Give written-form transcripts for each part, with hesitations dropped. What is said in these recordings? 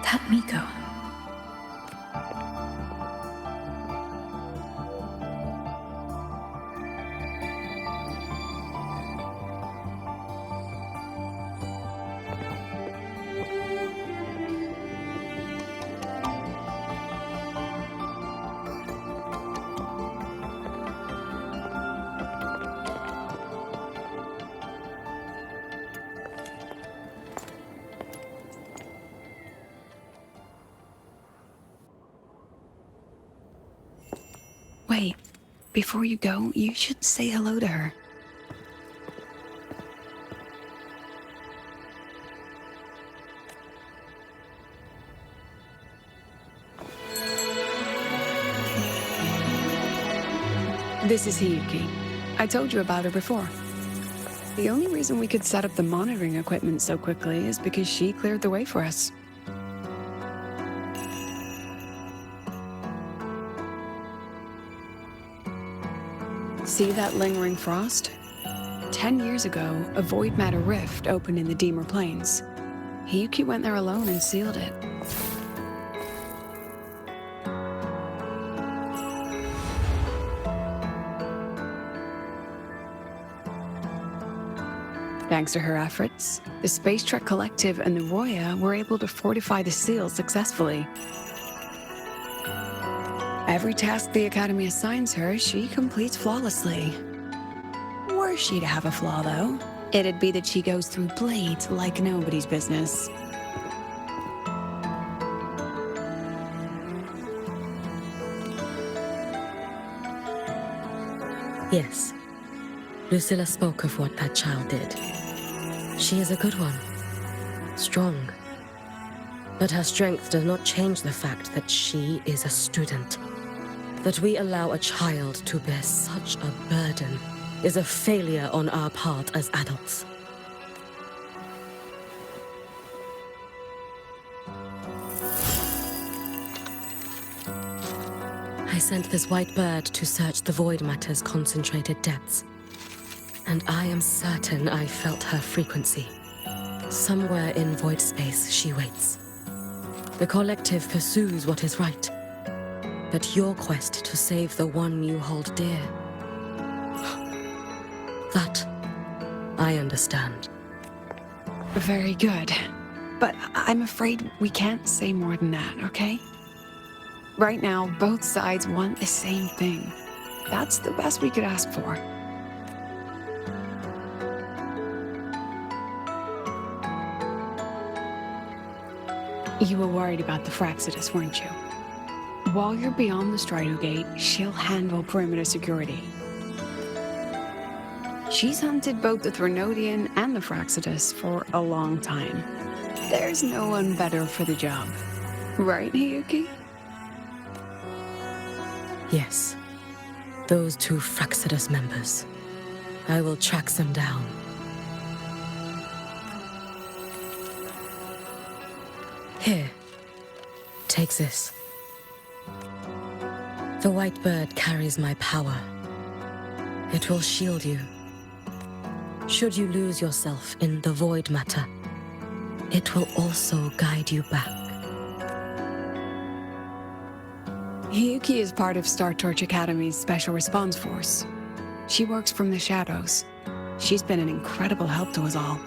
That Miko. Wait, before you go, you should say hello to her. This is Hiyuki. I told you about her before. The only reason we could set up the monitoring equipment so quickly is because she cleared the way for us. See that lingering frost? 10 years ago, a void matter rift opened in the Deemer Plains. Hiyuki went there alone and sealed it. Thanks to her efforts, the Space Trek Collective and the Roya were able to fortify the seal successfully. Every task the Academy assigns her, she completes flawlessly. Were she to have a flaw, though, it'd be that she goes through blades like nobody's business. Yes. Lucilla spoke of what that child did. She is a good one. Strong. But her strength does not change the fact that she is a student. That we allow a child to bear such a burden is a failure on our part as adults. I sent this white bird to search the void matter's concentrated depths. And I am certain I felt her frequency. Somewhere in void space, she waits. The collective pursues what is right. But your quest to save the one you hold dear... that, I understand. Very good. But I'm afraid we can't say more than that, okay? Right now, both sides want the same thing. That's the best we could ask for. You were worried about the Fraxidus, weren't you? While you're beyond the Strido Gate, she'll handle perimeter security. She's hunted both the Threnodian and the Fraxidus for a long time. There's no one better for the job. Right, Hiyuki? Yes. Those two Fraxidus members. I will track them down. Here. Take this. The white bird carries my power. It will shield you. Should you lose yourself in the void matter, it will also guide you back. Hiyuki is part of Star Torch Academy's Special Response Force. She works from the shadows. She's been an incredible help to us all.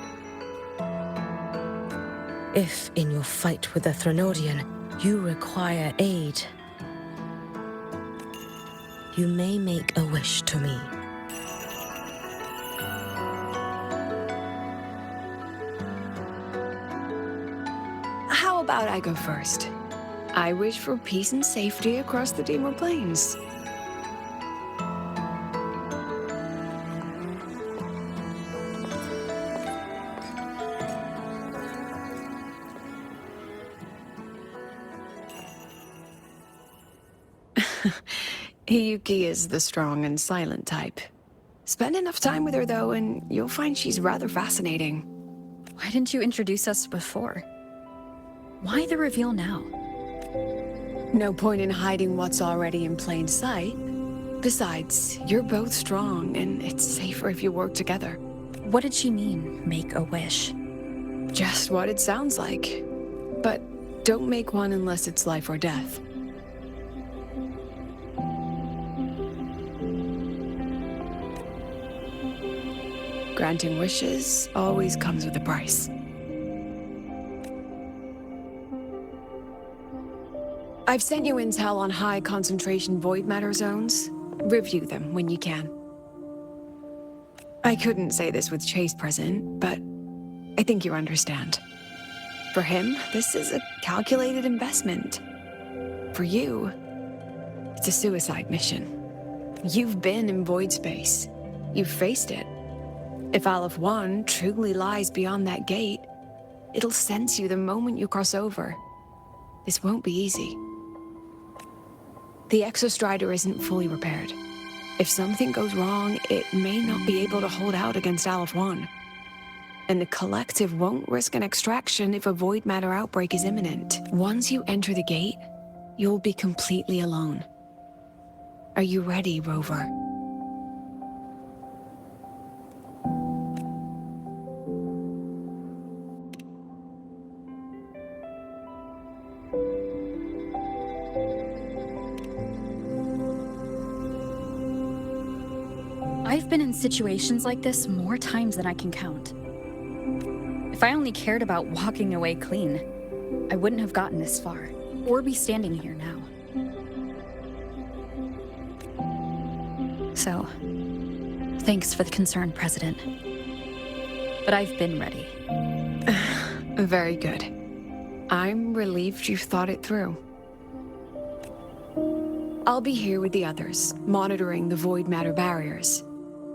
If, in your fight with the Threnodian, you require aid, you may make a wish to me. How about I go first? I wish for peace and safety across the Deemer Plains. Hiyuki is the strong and silent type. Spend enough time with her, though, and you'll find she's rather fascinating. Why didn't you introduce us before? Why the reveal now? No point in hiding what's already in plain sight. Besides, you're both strong, and it's safer if you work together. What did she mean, make a wish? Just what it sounds like. But Don't make one unless it's life or death. Granting wishes always comes with a price. I've sent you intel on high concentration void matter zones. Review them when you can. I couldn't say this with Chase present, but I think you understand. For him, this is a calculated investment. For you, it's a suicide mission. You've been in void space. You've faced it. If Aleph 1 truly lies beyond that gate, it'll sense you the moment you cross over. This won't be easy. The Exostrider isn't fully repaired. If something goes wrong, it may not be able to hold out against Aleph 1. And the Collective won't risk an extraction if a void matter outbreak is imminent. Once you enter the gate, you'll be completely alone. Are you ready, Rover? I've been in situations like this more times than I can count. If I only cared about walking away clean, I wouldn't have gotten this far, or be standing here now. So, thanks for the concern, President. But I've been ready. Very good. I'm relieved you've thought it through. I'll be here with the others, monitoring the void matter barriers.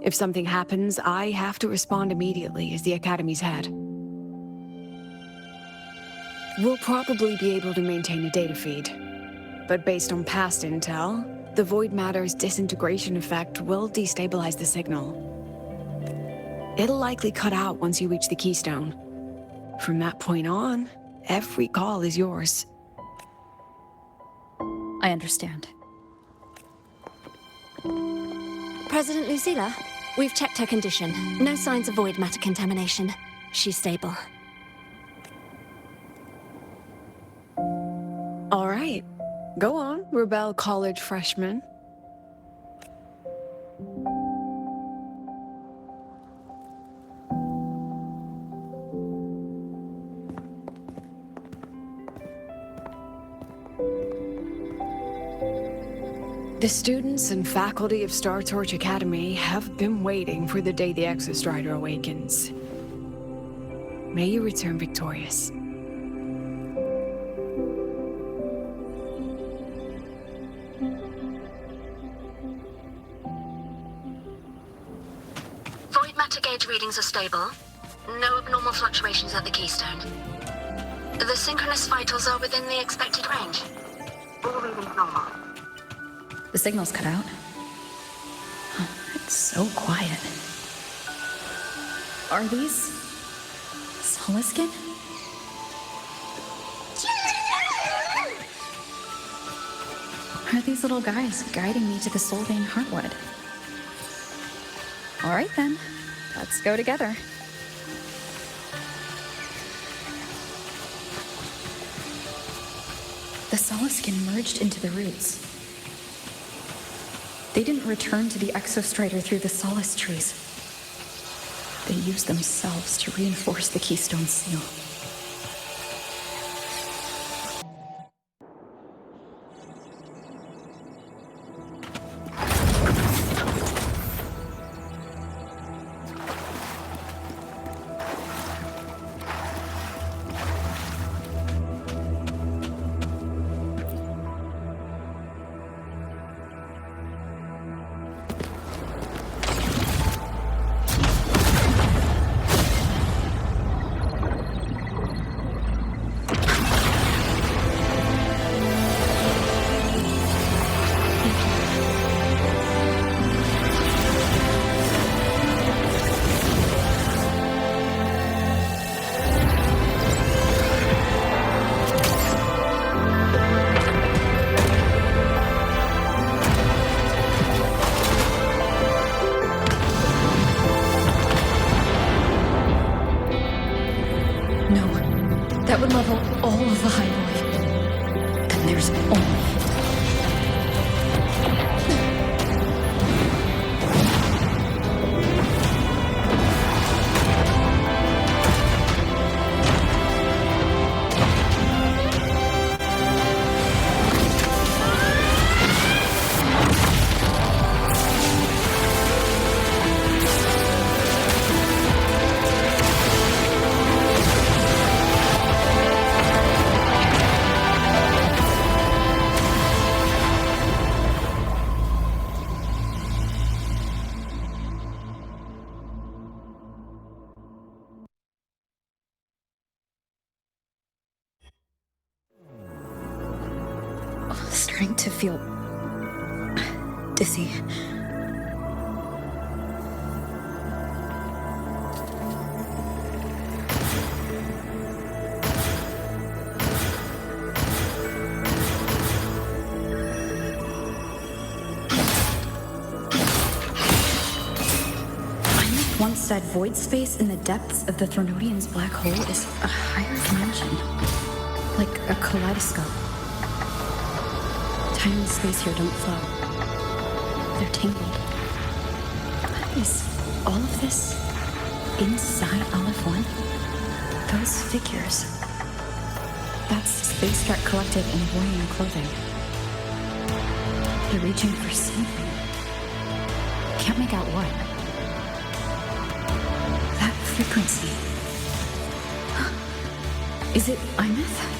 If something happens, I have to respond immediately as the Academy's head. We'll probably be able to maintain a data feed, but based on past intel, the void matter's disintegration effect will destabilize the signal. It'll likely cut out once you reach the keystone. From that point on, every call is yours. I understand. President Lucilla, we've checked her condition. No signs of void matter contamination. She's stable. All right. Go on, Rebel College freshman. The students and faculty of Star Torch Academy have been waiting for the day the Exostrider awakens. May you return victorious. Void matter gauge readings are stable. No abnormal fluctuations at the keystone. The synchronous vitals are within the expected range. All readings normal. The signal's cut out. Oh, it's so quiet. Are these Soliskin? Are these little guys guiding me to the Soulbane Heartwood? All right then, let's go together. The Soliskin merged into the roots. They didn't return to the Exostrider through the Solace trees. They used themselves to reinforce the Keystone seal. No, that would level all of the Highboy. and there's only it. Starting to feel dizzy. Once said void space in the depths of the Threnodian's black hole is a higher dimension, like a kaleidoscope. Time and space here don't flow. They're tangled. Is all of this inside Olive One? Those figures. That's space Trek Collective in warrior clothing. They're reaching for something. Can't make out what. That frequency. Is it Imeth?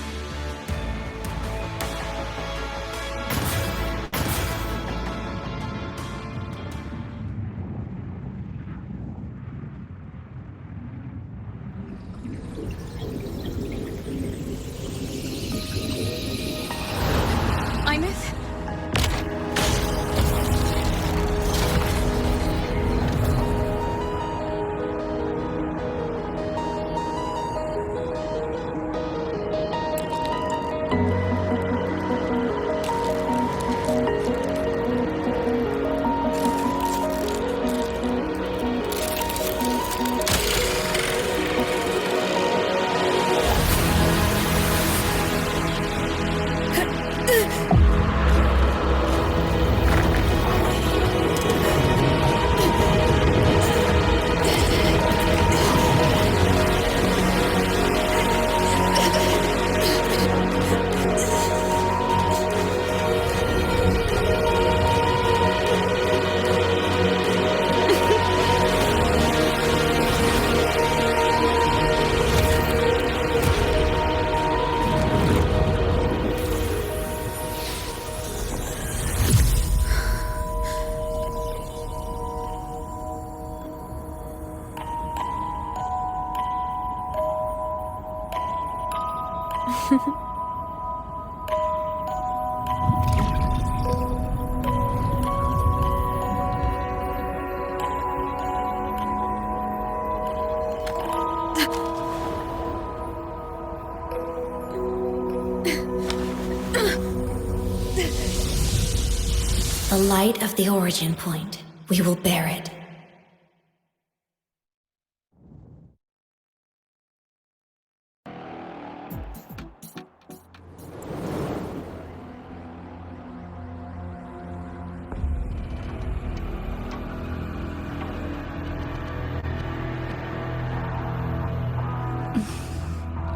The light of the origin point. We will bear it.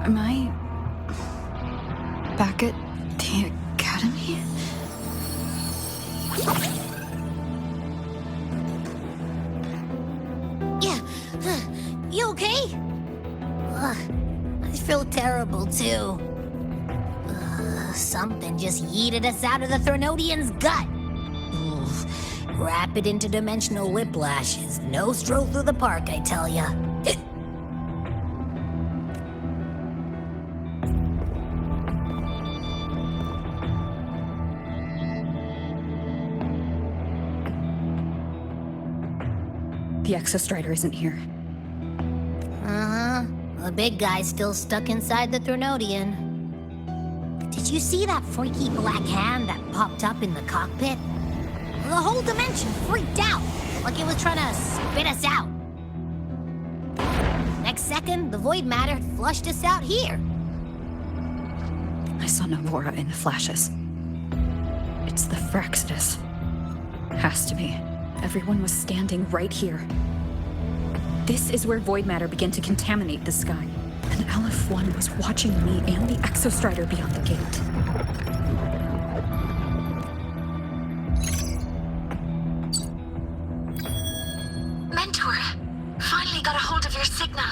Am I back at the academy? Yeah, you okay? I feel terrible too. Something just yeeted us out of the Threnodian's gut. Rapid interdimensional whiplash is no stroll through the park, I tell ya. The Exostrider isn't here. Uh-huh. The big guy's still stuck inside the Threnodian. Did you see that freaky black hand that popped up in the cockpit? The whole dimension freaked out, like it was trying to spit us out. Next second, the void matter flushed us out here. I saw Navora in flashes. It's the Fraxidus. Has to be. Everyone was standing right here. This is where void matter began to contaminate the sky. And Aleph 1 was watching me and the Exostrider beyond the gate. Mentor, finally got a hold of your signal.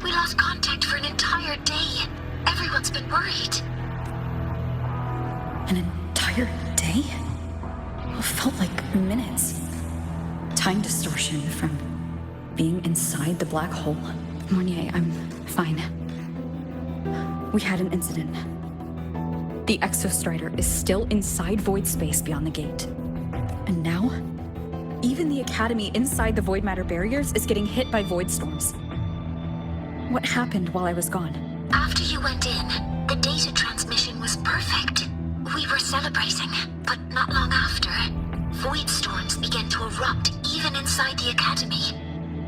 We lost contact for an entire day. Everyone's been worried. An entire day? It felt like minutes. Time distortion from being inside the black hole. Mornier, I'm fine. We had an incident. The Exostrider is still inside void space beyond the gate. And now, even the Academy inside the void matter barriers is getting hit by void storms. What happened while I was gone? After you went in, the data transmission was perfect. We were celebrating, but not long after, void storms began to erupt even inside the Academy.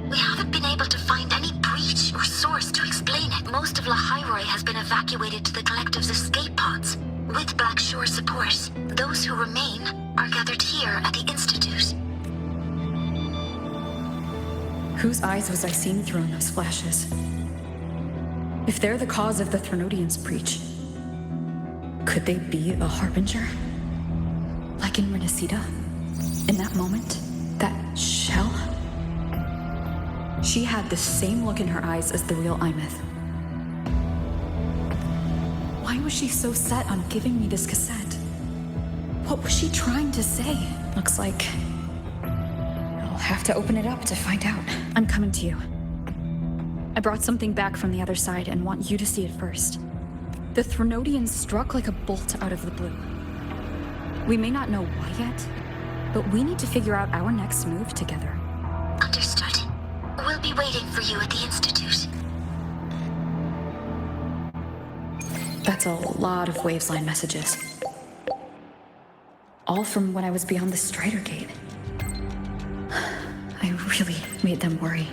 We haven't been able to find any breach or source to explain it. Most of Lahairoi has been evacuated to the collective's escape pods, with Black Shore support. Those who remain are gathered here at the Institute. Whose eyes was I seeing through in those flashes? If they're the cause of the Threnodians' breach, could they be a harbinger? Like in Renacida? In that moment? That shell? She had the same look in her eyes as the real Imeth. Why was she so set on giving me this cassette? What was she trying to say? Looks like I'll have to open it up to find out. I'm coming to you. I brought something back from the other side and want you to see it first. The Threnodians struck like a bolt out of the blue. We may not know why yet, but we need to figure out our next move together. Understood. We'll be waiting for you at the Institute. That's a lot of Waves line messages. All from when I was beyond the Strider Gate. I really made them worry.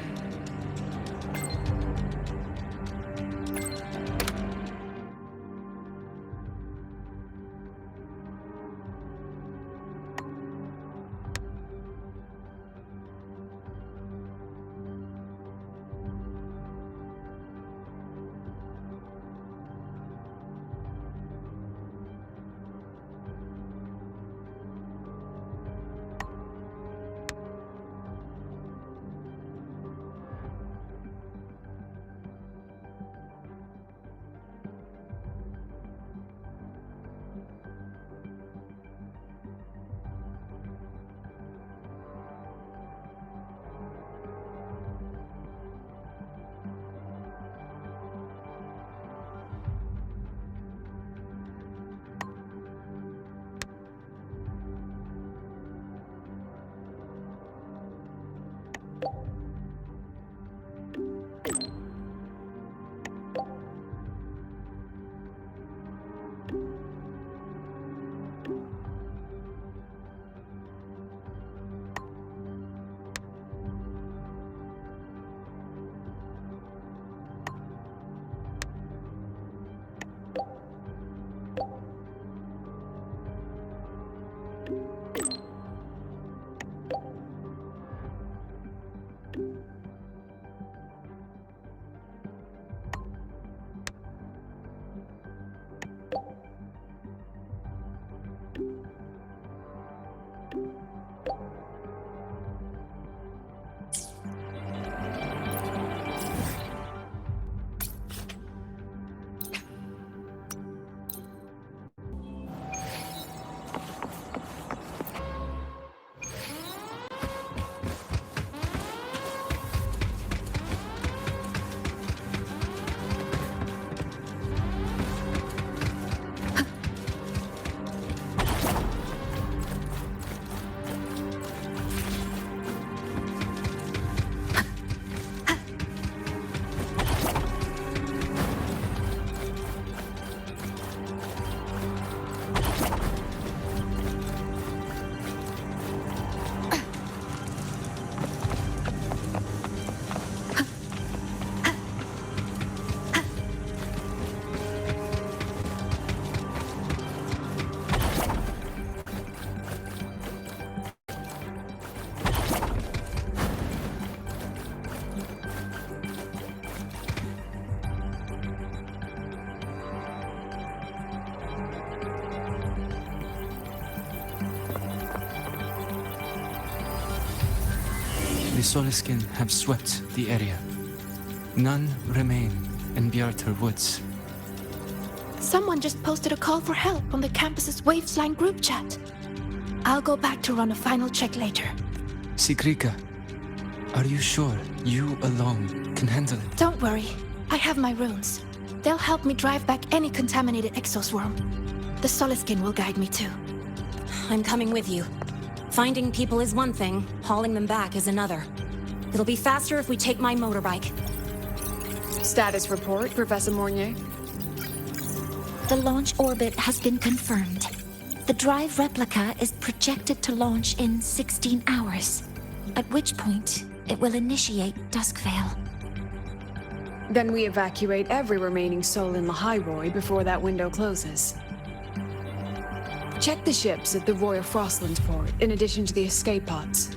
Soliskin have swept the area. None remain in Bjartur Woods. Someone just posted a call for help on the campus's Waves Line group chat. I'll go back to run a final check later. Sigrika, are you sure you alone can handle it? Don't worry, I have my runes. They'll help me drive back any contaminated exoswarm. The Soliskin will guide me too. I'm coming with you. Finding people is one thing, hauling them back is another. It'll be faster if we take my motorbike. Status report, Professor Mornier. The launch orbit has been confirmed. The drive replica is projected to launch in 16 hours, at which point it will initiate Duskvale. Then we evacuate every remaining soul in Lahairoi before that window closes. Check the ships at the Royal Frostlands port, in addition to the escape pods.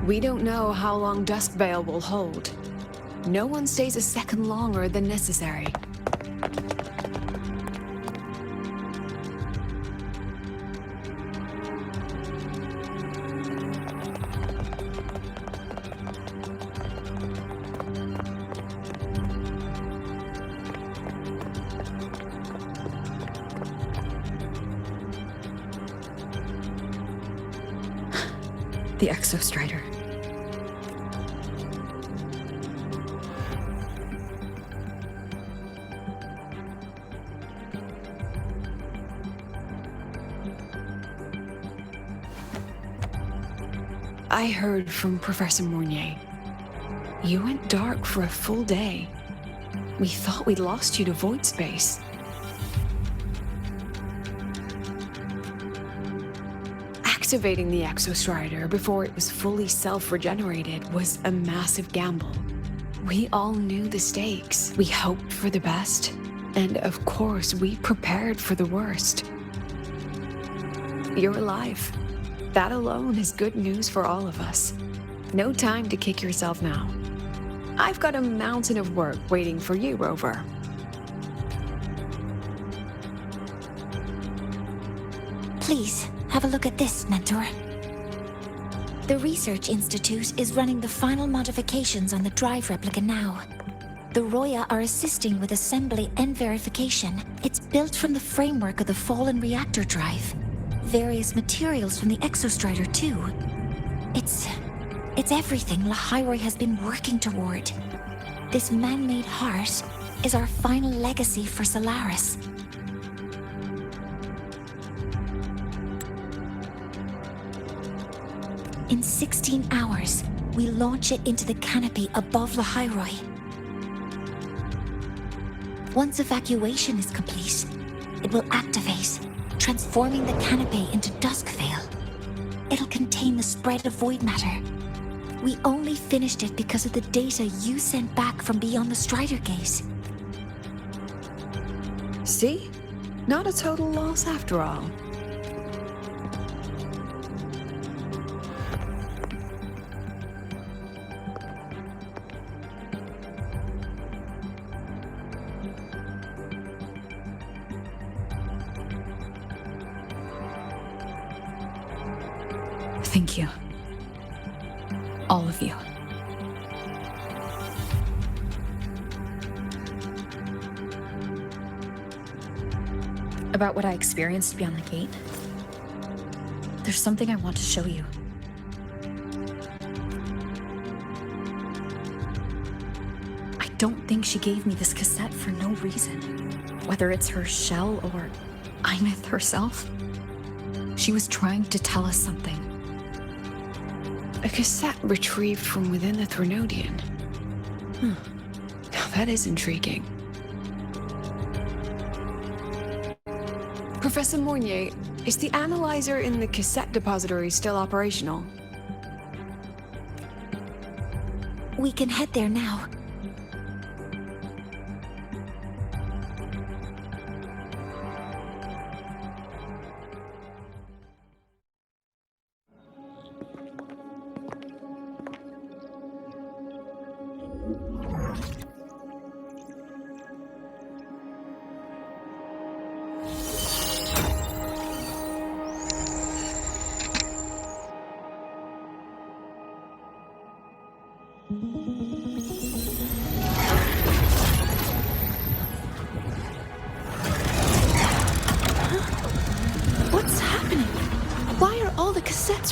We don't know how long Duskvale will hold. No one stays a second longer than necessary. The Exostrider. I heard from Professor Mornier. You went dark for a full day. We thought we'd lost you to void space. Activating the Exostrider before it was fully self-regenerated was a massive gamble. We all knew the stakes. We hoped for the best. And of course, we prepared for the worst. You're alive. That alone is good news for all of us. No time to kick yourself now. I've got a mountain of work waiting for you, Rover. Please, have a look at this, Mentor. The Research Institute is running the final modifications on the drive replica now. The Roya are assisting with assembly and verification. It's built from the framework of the fallen reactor drive. Various materials from the Exostrider, too. It's everything Lahairoi has been working toward. This man-made heart is our final legacy for Solaris. In 16 hours, we launch it into the canopy above Lahairoi. Once evacuation is complete, it will activate, transforming the canopy into Duskvale. It'll contain the spread of void matter. We only finished it because of the data you sent back from beyond the Strider Gate. See? Not a total loss after all. Thank you. All of you. About what I experienced beyond the gate, there's something I want to show you. I don't think she gave me this cassette for no reason. Whether it's her shell or Einith herself, she was trying to tell us something. A cassette retrieved from within the Threnodian. Now that is intriguing. Professor Mornier, is the analyzer in the cassette depository still operational? We can head there now.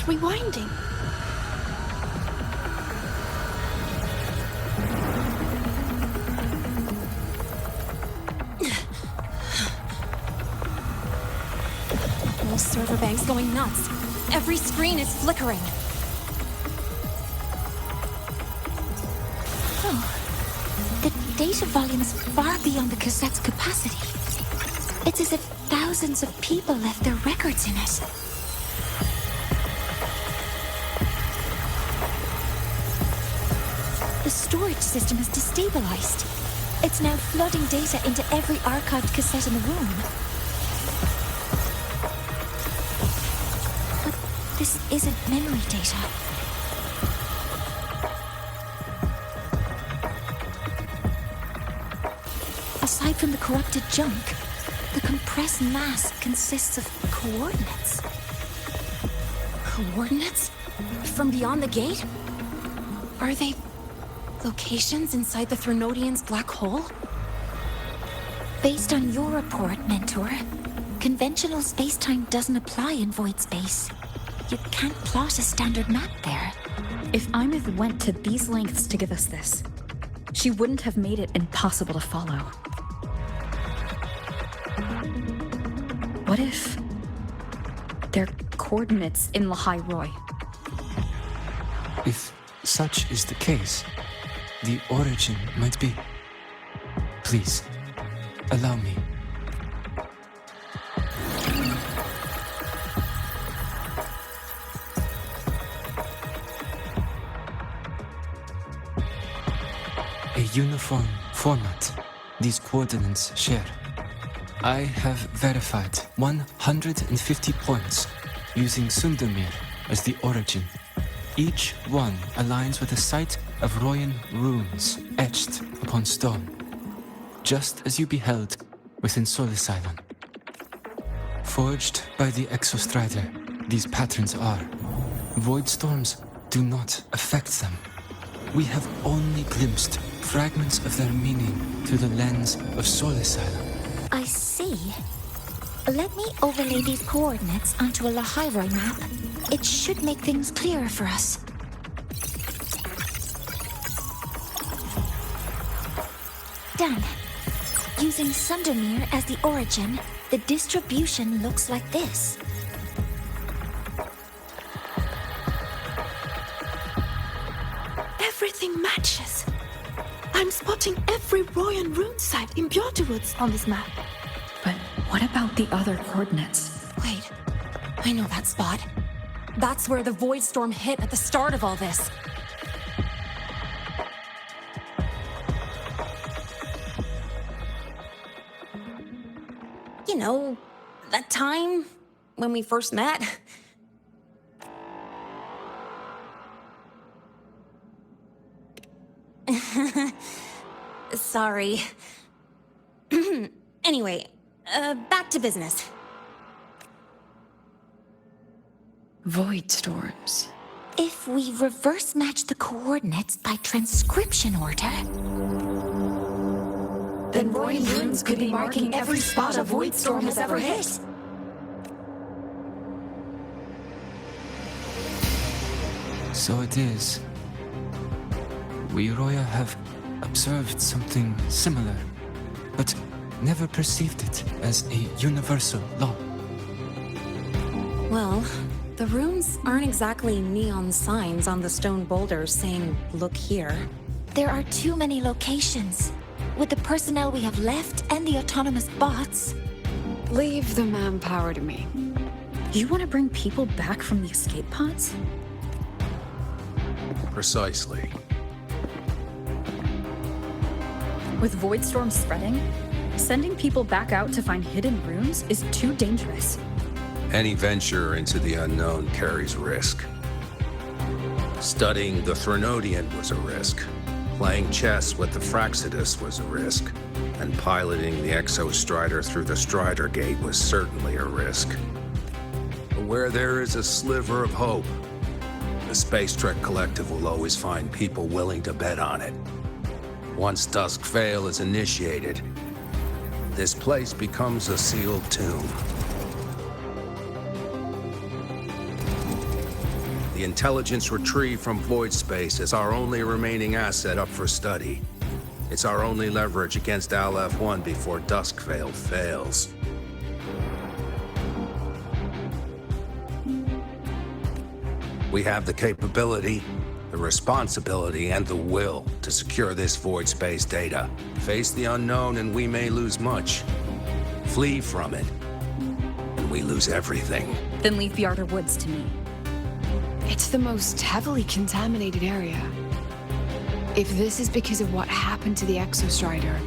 keeps rewinding. The whole server bank's going nuts. Every screen is flickering. The data volume is far beyond the cassette's capacity. It's as if thousands of people left their records in it. The storage system is destabilized. It's now flooding data into every archived cassette in the room. But this isn't memory data. Aside from the corrupted junk, the compressed mass consists of coordinates. Coordinates? From beyond the gate? Are they locations inside the Threnodian's black hole? Based on your report, Mentor, conventional space-time doesn't apply in void space. You can't plot a standard map there. If Imith went to these lengths to give us this, she wouldn't have made it impossible to follow. What if they're coordinates in Lahai Roy? If such is the case, the origin might be... Please, allow me. A uniform format these coordinates share. I have verified 150 points using Sundermere as the origin. Each one aligns with a site of Royan runes etched upon stone, just as you beheld within Solisylon. Forged by the Exostrider, these patterns are. Void storms do not affect them. We have only glimpsed fragments of their meaning through the lens of Solisylon. I see. Let me overlay these coordinates onto a Lahairoi map. It should make things clearer for us. Done. Using Sundermere as the origin, the distribution looks like this. Everything matches. I'm spotting every Royan rune site in Bjorterwoods on this map. But what about the other coordinates? Wait, I know that spot. That's where the void storm hit at the start of all this. You know, that time when we first met. Sorry. Anyway, back to business. Void storms. If we reverse match the coordinates by transcription order, Then Royan runes could be marking every spot a void storm has ever hit. So it is. We Roya have observed something similar, but never perceived it as a universal law. Well, the runes aren't exactly neon signs on the stone boulders saying, "Look here." there are too many locations. With the personnel we have left and the autonomous bots, Leave the manpower to me. You want to bring people back from the escape pods? Precisely. With void storms spreading, sending people back out to find hidden runes is too dangerous. Any venture into the unknown carries risk. Studying the Threnodian was a risk. Playing chess with the Fraxidus was a risk. And piloting the Exostrider through the Strider Gate was certainly a risk. But where there is a sliver of hope, the Space Trek Collective will always find people willing to bet on it. Once Dusk Vale is initiated, this place becomes a sealed tomb. The intelligence retrieved from void space is our only remaining asset up for study. It's our only leverage against Aleph-1 before Duskvale fails. We have the capability, the responsibility, and the will to secure this void space data. Face the unknown and we may lose much. Flee from it, and we lose everything. Then leave the Outer Woods to me. It's the most heavily contaminated area. If this is because of what happened to the Exostrider,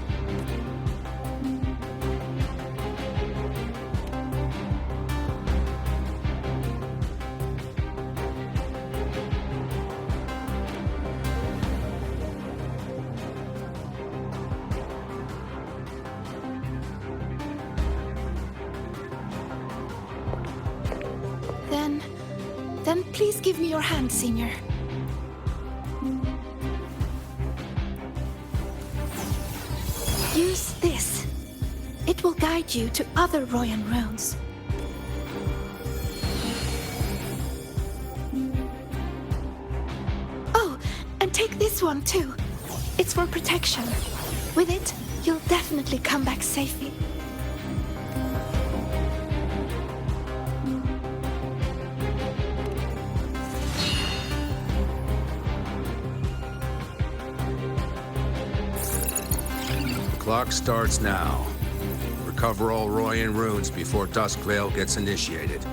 Then please give me your hand, Senior. Use this. It will guide you to other Royan runes. Oh, and take this one too. It's for protection. With it, you'll definitely come back safely. Clock starts now. Recover all Royan runes before Duskvale gets initiated.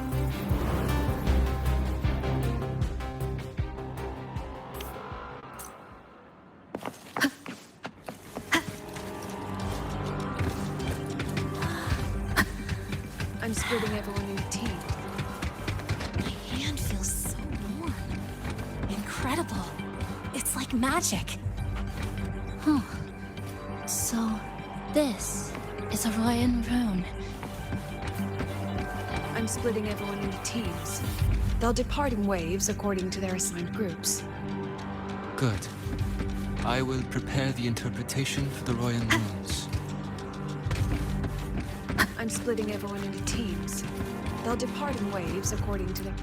I'm splitting everyone into teams. My hand feels so warm. Incredible. It's like magic. So, this is a Royan rune. I'm splitting everyone into teams. They'll depart in waves according to their assigned groups. Good. I will prepare the interpretation for the Royan runes. I'm splitting everyone into teams. They'll depart in waves according to their...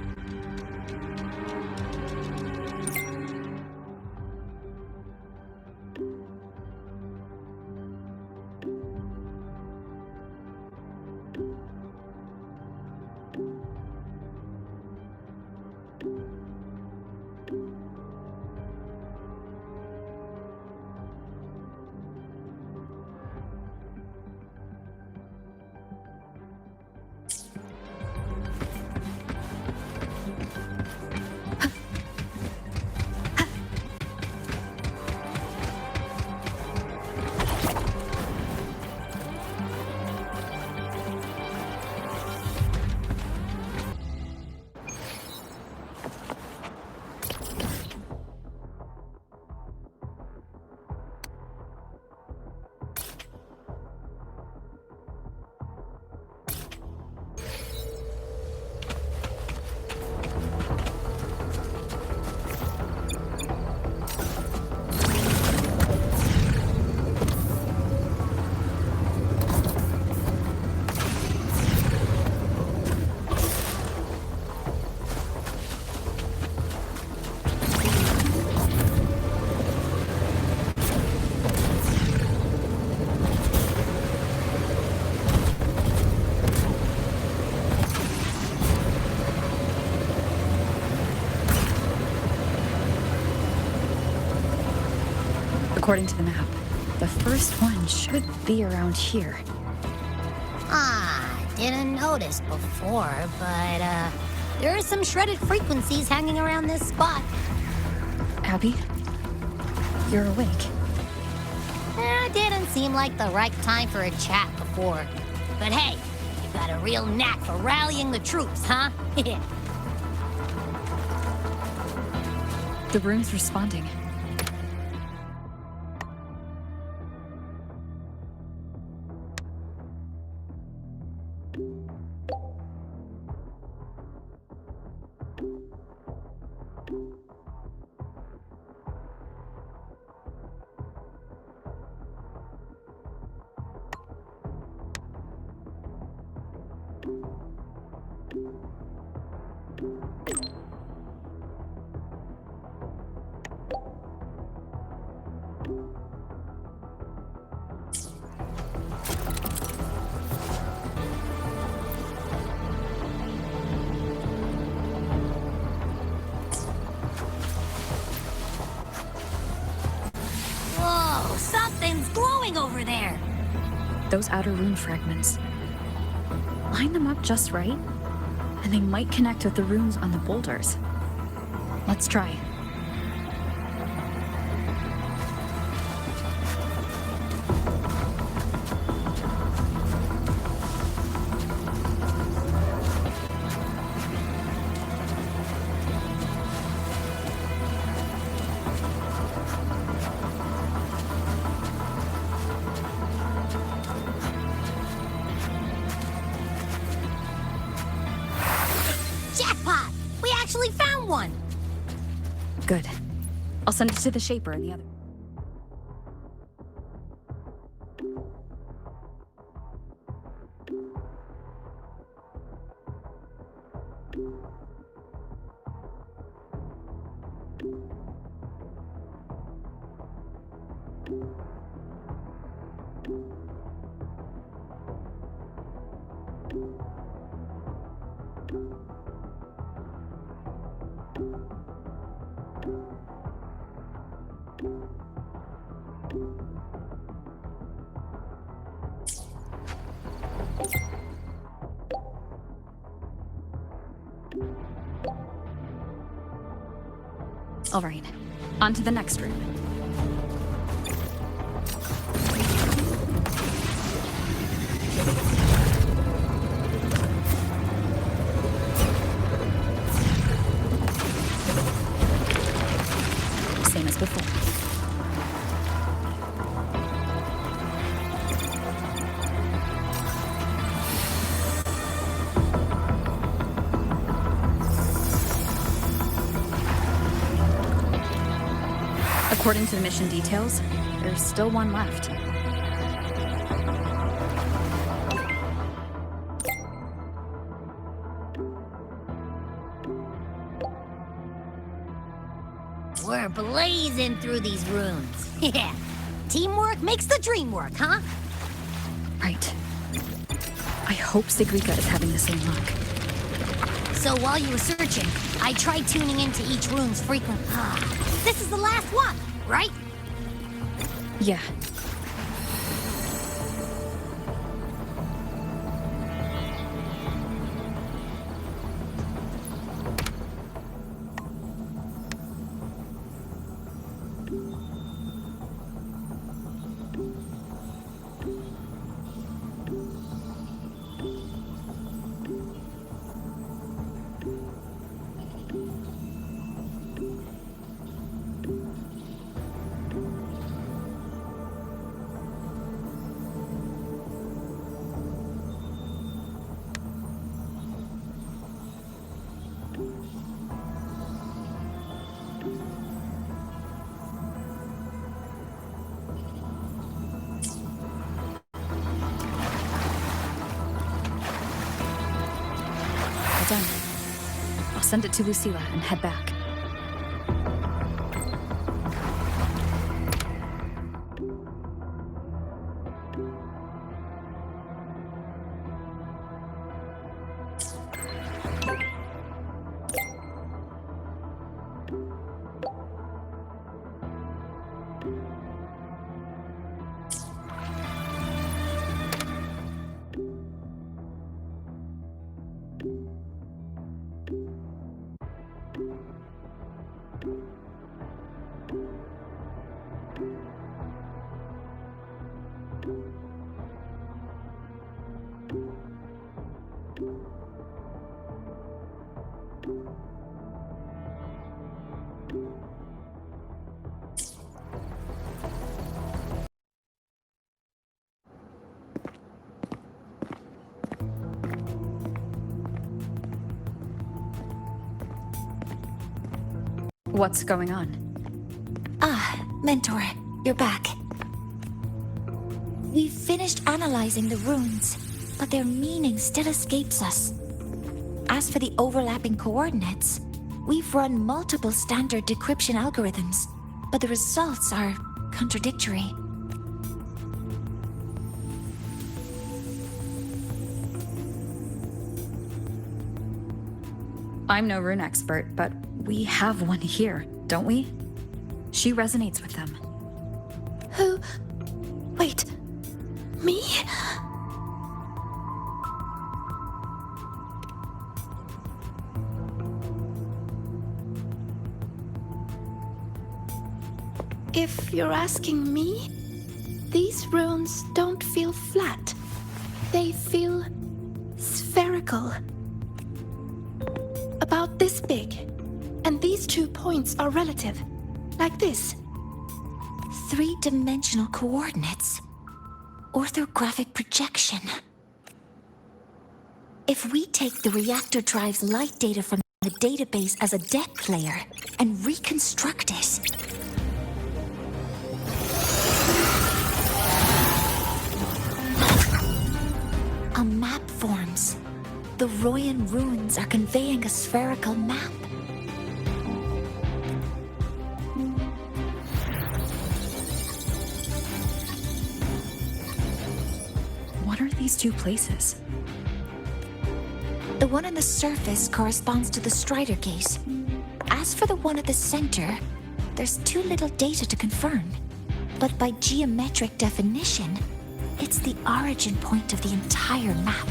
According to the map, the first one should be around here. Didn't notice before, but, there are some shredded frequencies hanging around this spot. Abby, you're awake. Didn't seem like the right time for a chat before. But hey, you got a real knack for rallying the troops, huh? The rune's responding. those outer rune fragments. Line them up just right, and they might connect with the runes on the boulders. Let's try. Jackpot! We actually found one! Good. I'll send it to the Shaper and the other. All right, on to the next room. Same as before. According to the mission details, there's still one left. We're blazing through these runes. Yeah. Teamwork makes the dream work, huh? Right. I hope Sigrika is having the same luck. So while you were searching, I tried tuning into each rune's frequent... This is the last one, right? Yeah. Done. I'll send it to Lucilla and head back. What's going on? Mentor, you're back. We've finished analyzing the runes, but their meaning still escapes us. As for the overlapping coordinates, we've run multiple standard decryption algorithms, but the results are contradictory. I'm no rune expert, but we have one here, don't we? She resonates with them. Who? Wait. Me? If you're asking me, these runes don't feel flat. They feel spherical. About this big. And these 2 points are relative. Like this. 3-dimensional coordinates. Orthographic projection. If we take the reactor drive's light data from the database as a deck layer and reconstruct it. A map forms. The Royan runes are conveying a spherical map. What are these 2 places? The one on the surface corresponds to the Strider Gate. As for the one at the center, there's too little data to confirm. But by geometric definition, it's the origin point of the entire map.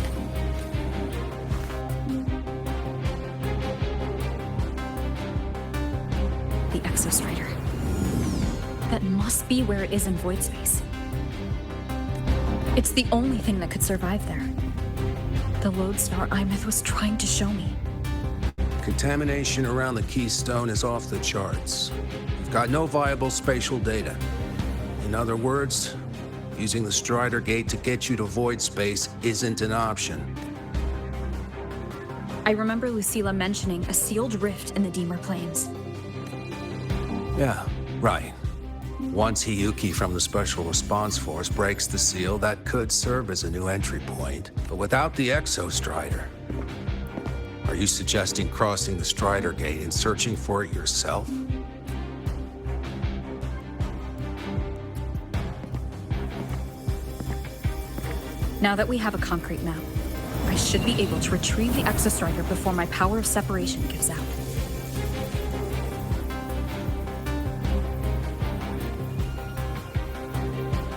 The Exostrider. That must be where it is in void space. It's the only thing that could survive there. The lodestar Imeth was trying to show me. Contamination around the keystone is off the charts. We've got no viable spatial data. In other words, using the Strider Gate to get you to void space isn't an option. I remember Lucilla mentioning a sealed rift in the Deemer Plains. Yeah, right. Once Hiyuki from the Special Response Force breaks the seal, that could serve as a new entry point. But without the Exostrider, are you suggesting crossing the Strider Gate and searching for it yourself? Now that we have a concrete map, I should be able to retrieve the Exostrider before my power of separation gives out.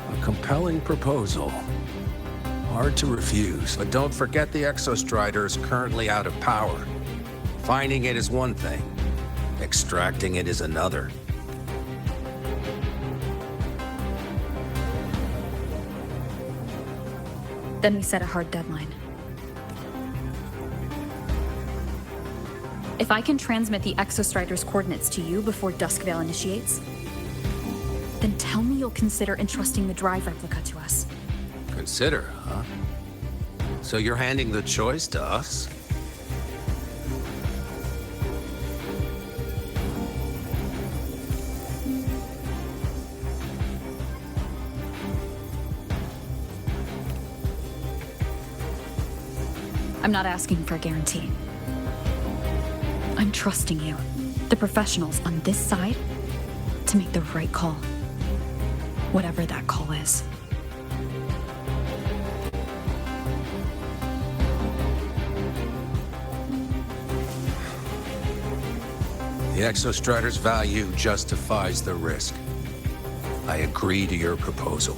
A compelling proposal. Hard to refuse, but don't forget the Exostrider is currently out of power. Finding it is one thing, extracting it is another. Then we set a hard deadline. If I can transmit the Exostrider's coordinates to you before Duskvale initiates, then tell me you'll consider entrusting the drive replica to us. Consider, huh? So you're handing the choice to us? I'm not asking for a guarantee. I'm trusting you, the professionals on this side, to make the right call. Whatever that call is. The Exostrider's value justifies the risk. I agree to your proposal.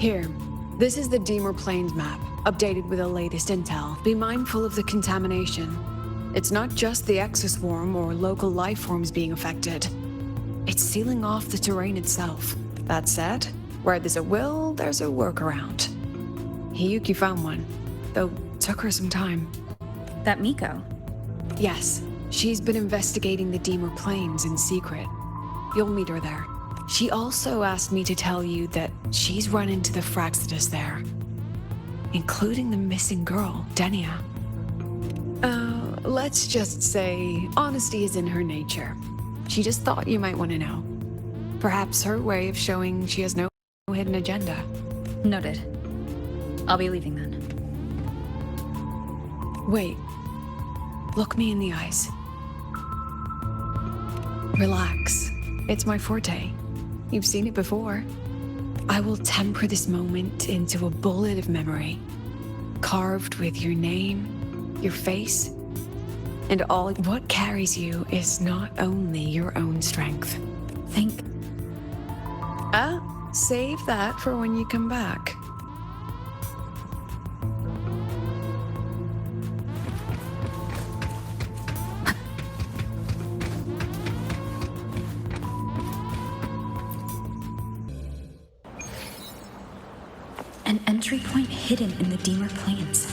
Here, this is the Deemer Plains map, updated with the latest intel. Be mindful of the contamination. It's not just the exoswarm or local life forms being affected. It's sealing off the terrain itself. That said, where there's a will, there's a workaround. Hiyuki found one, though took her some time. That Miko. Yes, she's been investigating the Deemer Plains in secret. You'll meet her there. She also asked me to tell you that she's run into the Fraxidus there, including the missing girl, Denia. Let's just say honesty is in her nature. She just thought you might want to know. Perhaps her way of showing she has no hidden agenda. Noted. I'll be leaving then. Wait. Look me in the eyes. Relax. It's my forte. You've seen it before. I will temper this moment into a bullet of memory, carved with your name, your face, and all. What carries you is not only your own strength. Think. Save that for when you come back. An entry point hidden in the Deemer Plains.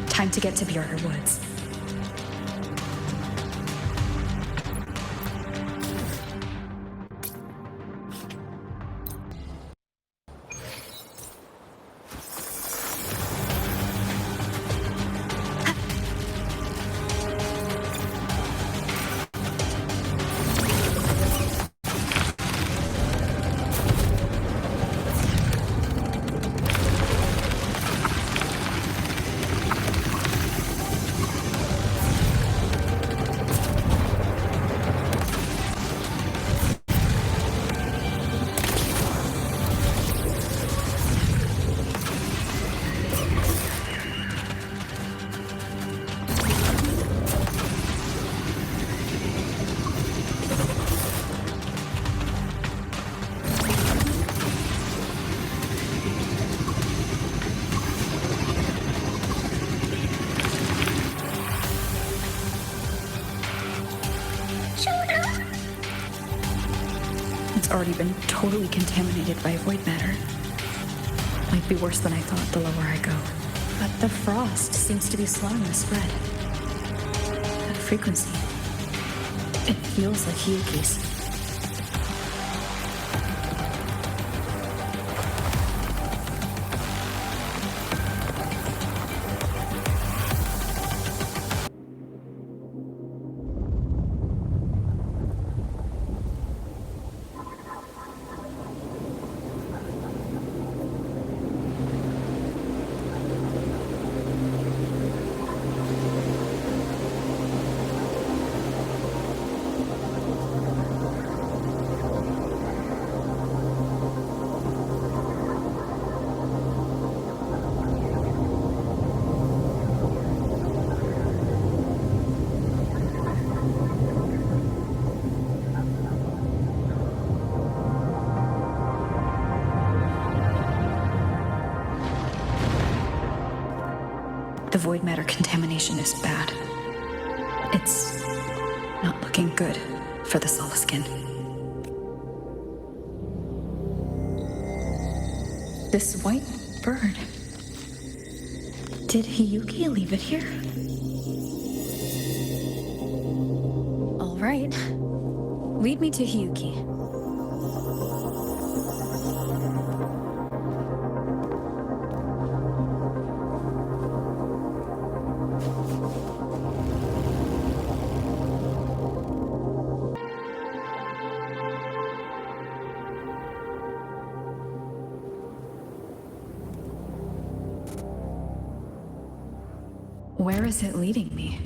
Time to get to Bjorder Woods. Already been totally contaminated by void matter. Might be worse than I thought the lower I go. But the frost seems to be slowing the spread. That frequency. It feels like Hiyuki's. The void matter contamination is bad. It's not looking good for the Solaskin. This white bird. Did Hiyuki leave it here? All right. Lead me to Hiyuki. Where is it leading me?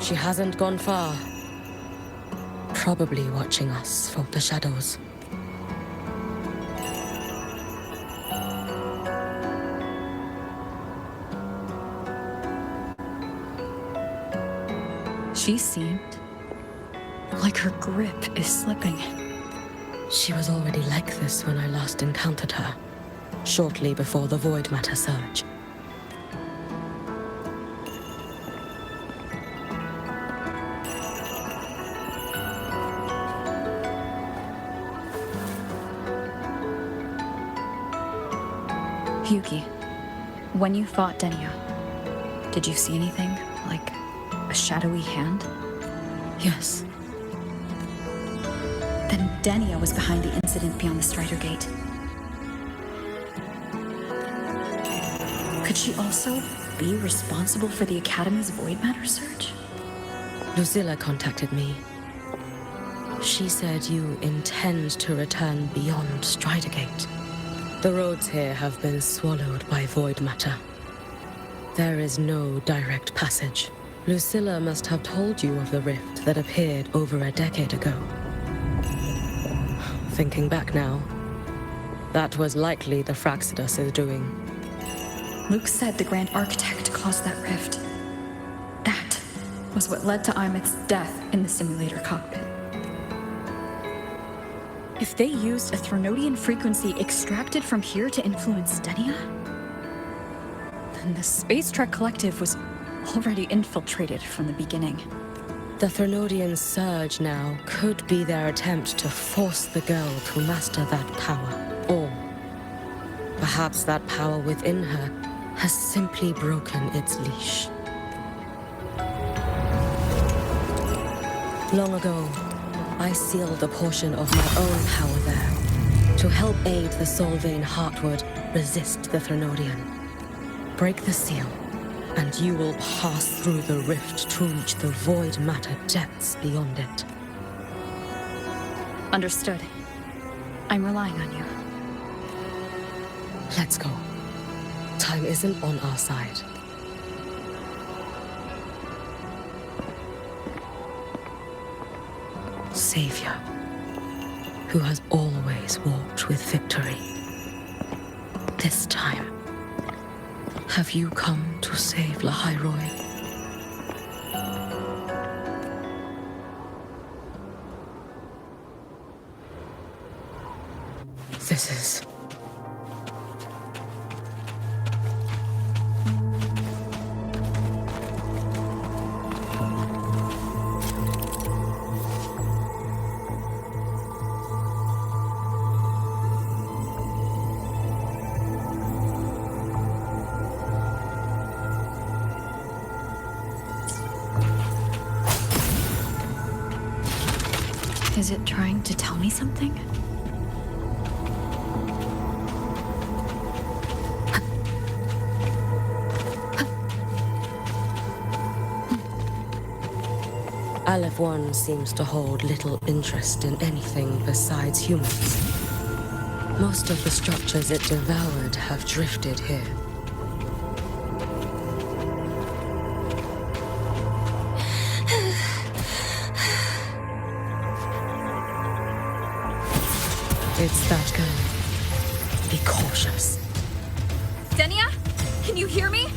She hasn't gone far. Probably watching us from the shadows. She seemed like her grip is slipping. She was already like this when I last encountered her, shortly before the Void Matter surge. Yuki, when you fought Denia, did you see anything? Like a shadowy hand? Yes. Then Denia was behind the incident beyond the Strider Gate. Could she also be responsible for the Academy's Void Matter surge? Lucilla contacted me. She said you intend to return beyond Strider Gate. The roads here have been swallowed by Void Matter. There is no direct passage. Lucilla must have told you of the rift that appeared over a decade ago. Thinking back now, that was likely the Fraxidus' doing. Luke said the Grand Architect caused that rift. That was what led to Imeth's death in the simulator cockpit. If they used a Threnodian frequency extracted from here to influence Denia, then the Space Trek Collective was already infiltrated from the beginning. The Threnodian surge now could be their attempt to force the girl to master that power. Or perhaps that power within her has simply broken its leash. Long ago, I sealed a portion of my own power there to help aid the Solvane Heartwood resist the Threnodian. Break the seal, and you will pass through the rift to reach the Void Matter depths beyond it. Understood. I'm relying on you. Let's go. Time isn't on our side. Savior, who has always walked with victory. This time, have you come to save Lahairoi? This is... Is it trying to tell me something? Aleph 1 seems to hold little interest in anything besides humans. Most of the structures it devoured have drifted here. It's that girl. Be cautious. Denia? Can you hear me?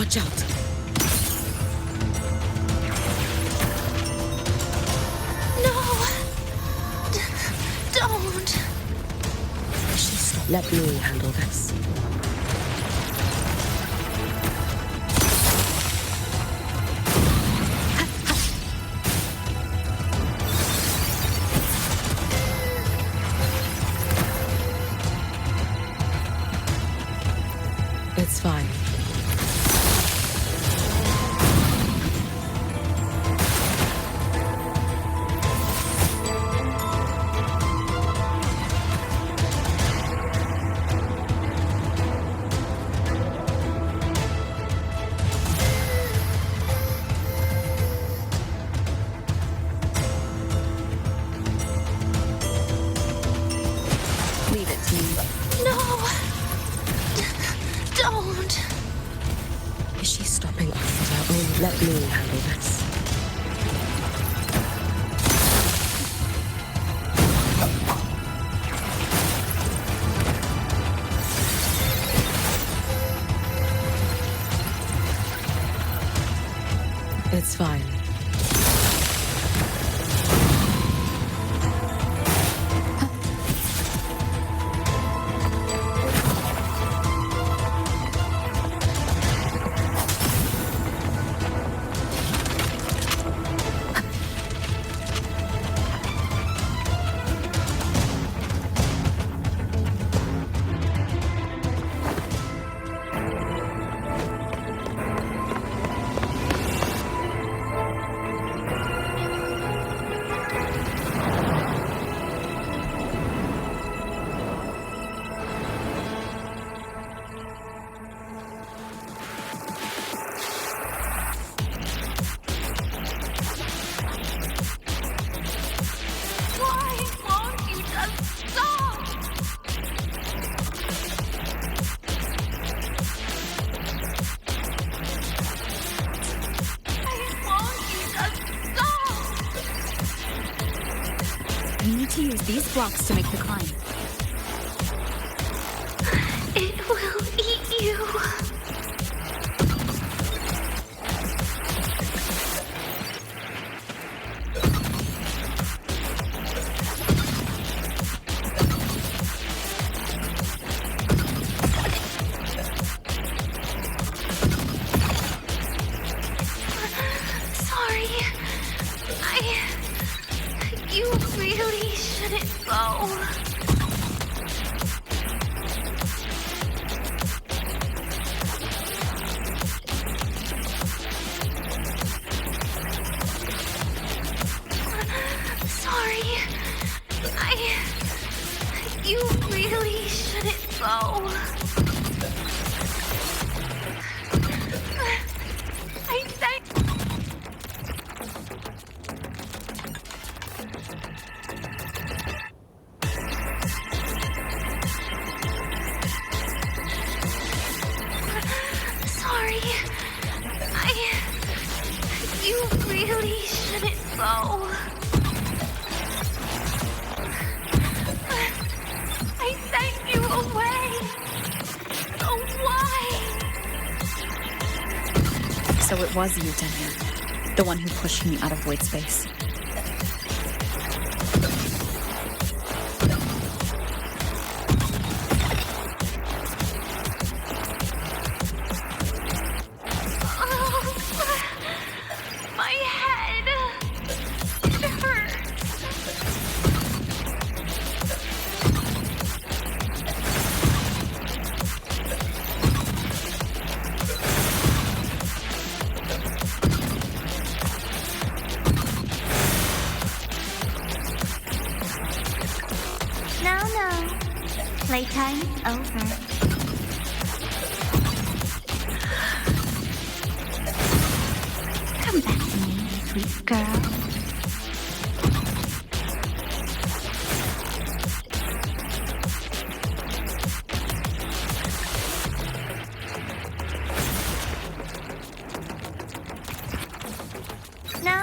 Watch out. Don't! Let me handle this. It's fine. Leave it to me. No! Don't! Is she stopping us of her own? Let me handle this. It's fine. We need to use these blocks to make the climb. It will eat you. Sorry. You really shouldn't go. Sorry. You really shouldn't go. I said. Sorry. You really shouldn't go. I sent you away. So why? So it was you, Daniel. The one who pushed me out of void space. My head. It hurts. No. Playtime over. Come back to me, sweet girl. No.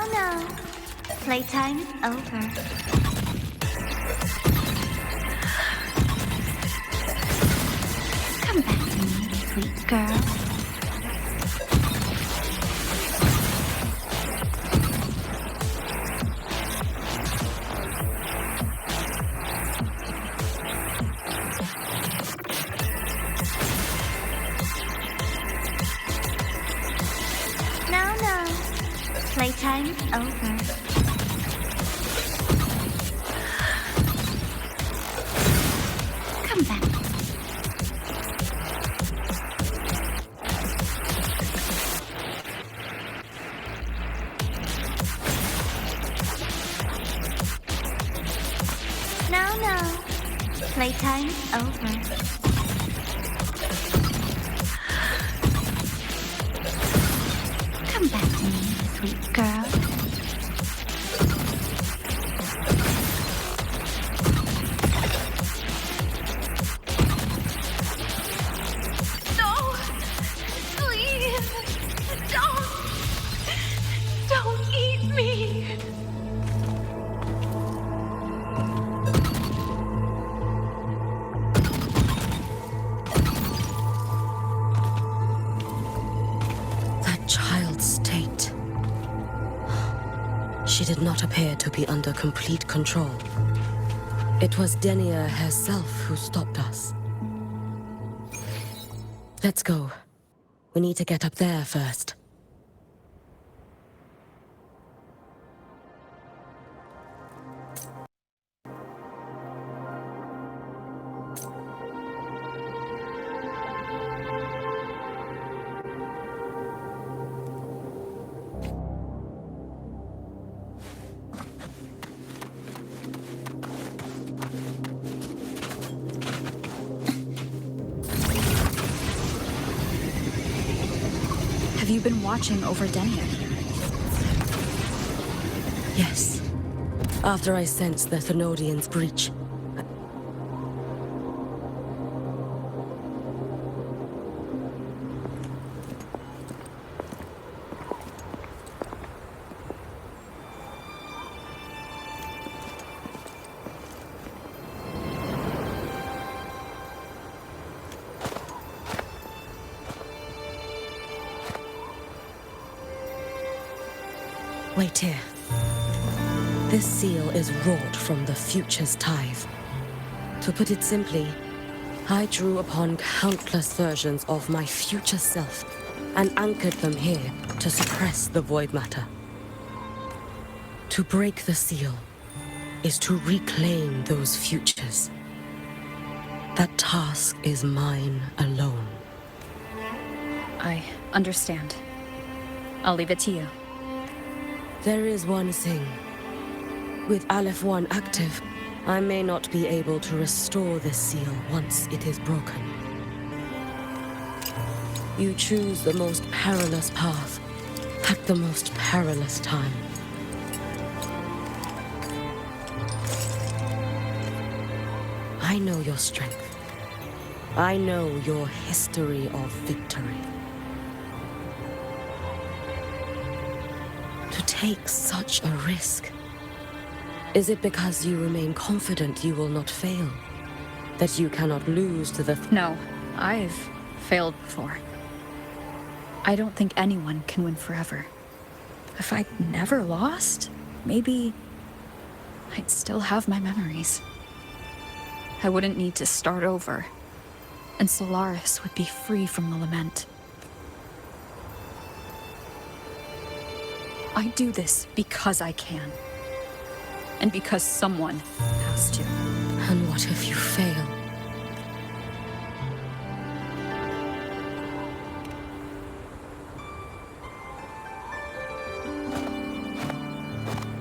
Playtime over. Come back to me, sweet girl. Playtime's over. Come back. No. Playtime's over. Come back to me, sweet girl. No! Please! Don't eat me! That child's state. She did not appear to be under complete control. It was Denia herself who stopped us. Let's go. We need to get up there first. Have you been watching over Denia? Yes. After I sensed the Thenodian's breach, wait here. This seal is wrought from the future's tithe. To put it simply, I drew upon countless versions of my future self and anchored them here to suppress the void matter. To break the seal is to reclaim those futures. That task is mine alone. I understand. I'll leave it to you. There is one thing. With Aleph 1 active, I may not be able to restore this seal once it is broken. You choose the most perilous path at the most perilous time. I know your strength. I know your history of victory. To take such a risk, is it because you remain confident you will not fail? That you cannot lose to the... No, I've failed before. I don't think anyone can win forever. If I'd never lost, maybe I'd still have my memories. I wouldn't need to start over, and Solaris would be free from the lament. I do this because I can. And because someone has to. And what if you fail?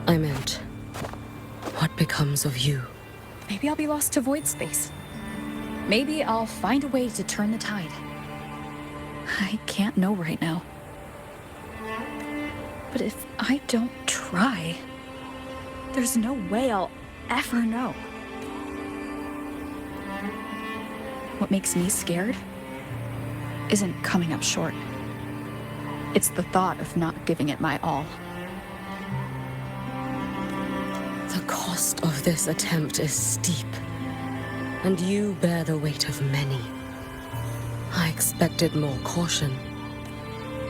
I meant, what becomes of you? Maybe I'll be lost to void space. Maybe I'll find a way to turn the tide. I can't know right now. But if I don't try, there's no way I'll ever know. What makes me scared isn't coming up short. It's the thought of not giving it my all. The cost of this attempt is steep, and you bear the weight of many. I expected more caution.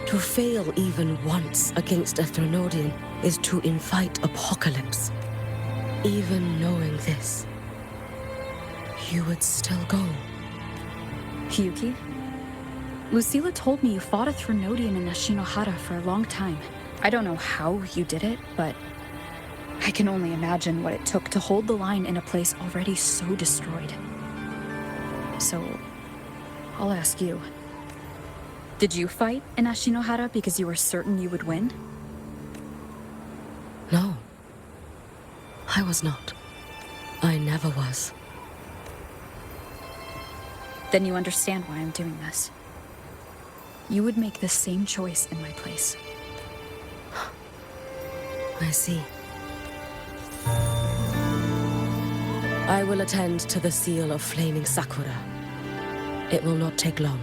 To fail even once against a Thenodian is to invite apocalypse. Even knowing this, you would still go. Yuki? Lucilla told me you fought a Thenodian in Ashinohara for a long time. I don't know how you did it, but I can only imagine what it took to hold the line in a place already so destroyed. So, I'll ask you. Did you fight in Ashinohara because you were certain you would win? No. I was not. I never was. Then you understand why I'm doing this. You would make the same choice in my place. I see. I will attend to the seal of flaming Sakura. It will not take long.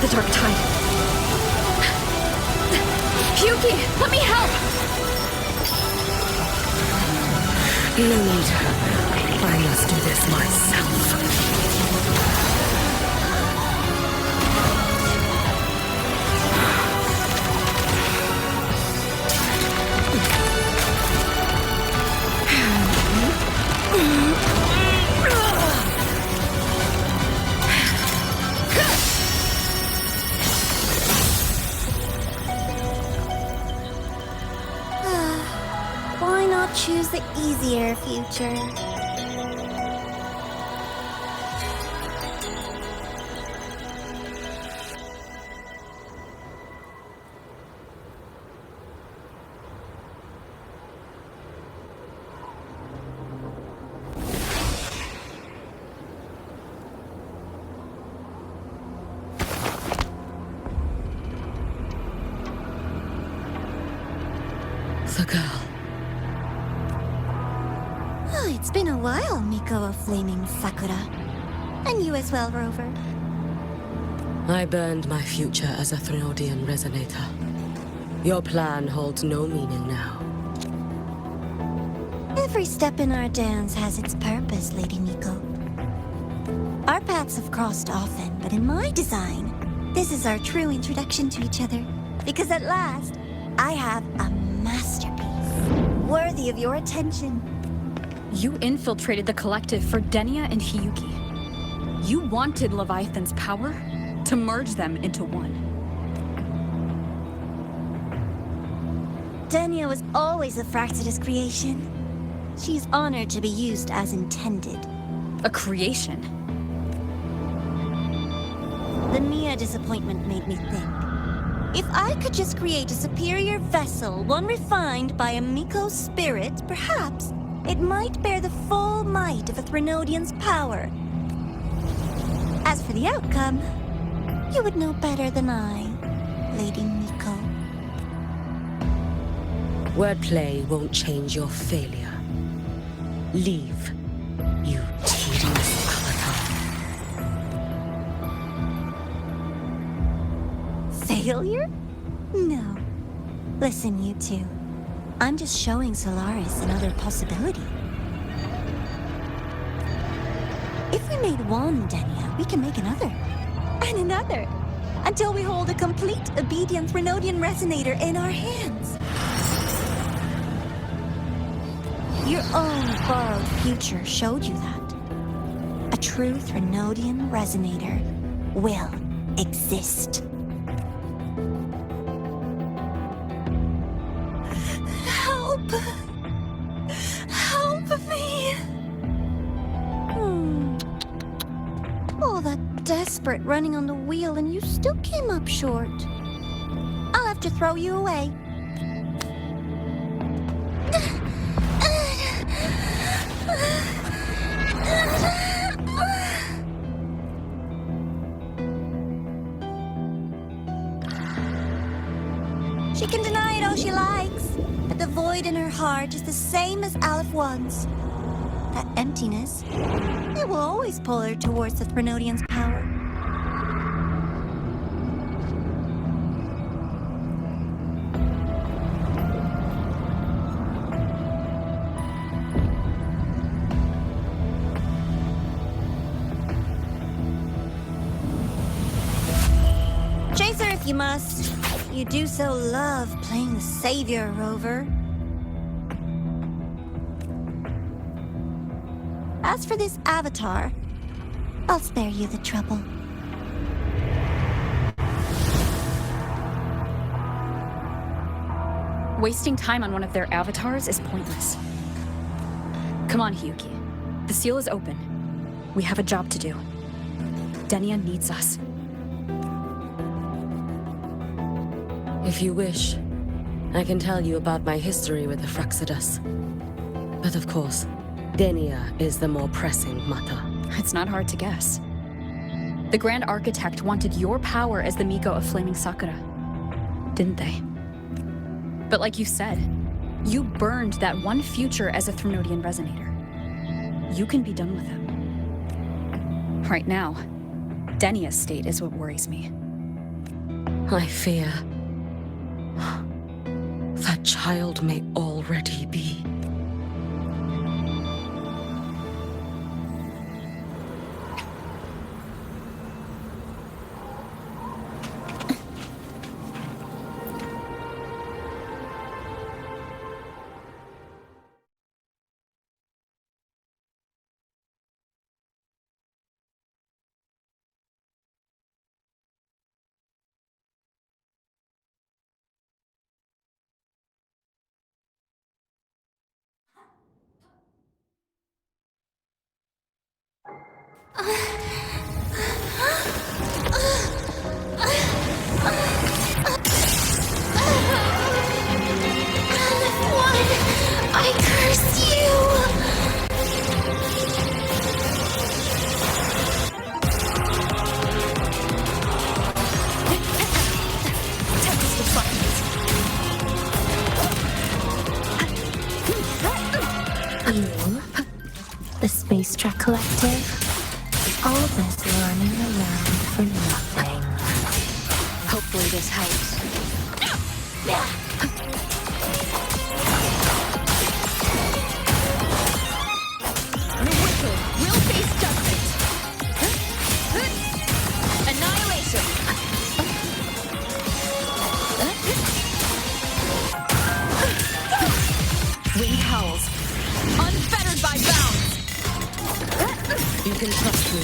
The dark tide. Yuki, let me help! No need. I must do this myself. Why not choose the easier future? The girl. Oh, it's been a while, Miko of Flaming Sakura. And you as well, Rover. I burned my future as a Threnodian resonator. Your plan holds no meaning now. Every step in our dance has its purpose, Lady Miko. Our paths have crossed often, but in my design, this is our true introduction to each other. Because at last, I have a masterpiece, worthy of your attention. You infiltrated the collective for Denia and Hiyuki. You wanted Leviathan's power to merge them into one. Denia was always a Fraxidus creation. She's honored to be used as intended. A creation. The Mia disappointment made me think. If I could just create a superior vessel, one refined by a Miko spirit, perhaps it might bear the full might of a Threnodian's power. As for the outcome, you would know better than I, Lady Miko. Wordplay won't change your failure. Leave, you tedious avatar. Failure? No. Listen, you two. I'm just showing Solaris another possibility. If we made one, Denia, we can make another. And another. Until we hold a complete obedient Renodian resonator in our hands. Your own borrowed future showed you that. A true Renodian resonator will exist. Help! Help me! All that desperate running on the wheel and you still came up short. I'll have to throw you away. She can deny it all she likes, but the void in her heart is the same as Aleph One's. That emptiness, it will always pull her towards the Threnodian's power. Chase her if you must. You do so love playing the savior, Rover. As for this avatar, I'll spare you the trouble. Wasting time on one of their avatars is pointless. Come on, Hyuki. The seal is open. We have a job to do. Denia needs us. If you wish, I can tell you about my history with the Fraxidus. But of course, Denia is the more pressing matter. It's not hard to guess. The Grand Architect wanted your power as the Miko of Flaming Sakura, didn't they? But like you said, you burned that one future as a Threnodian resonator. You can be done with him. Right now, Denia's state is what worries me. I fear that child may already be. I curse you! You, the Space Track Collective, all this running around for nothing. Hopefully this helps. We'll face justice. Annihilation. Wind howls. Unfettered by bounds. You can trust me.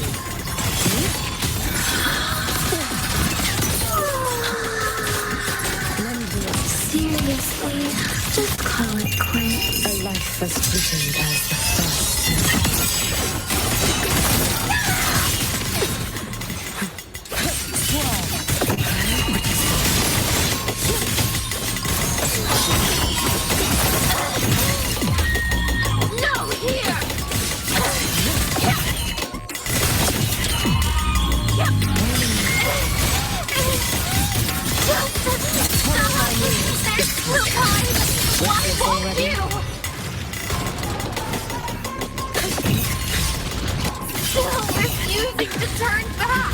Seriously, just call it quits. A life as fleeting as the first. No, here! There's no time! Why won't you? Still refusing to turn back!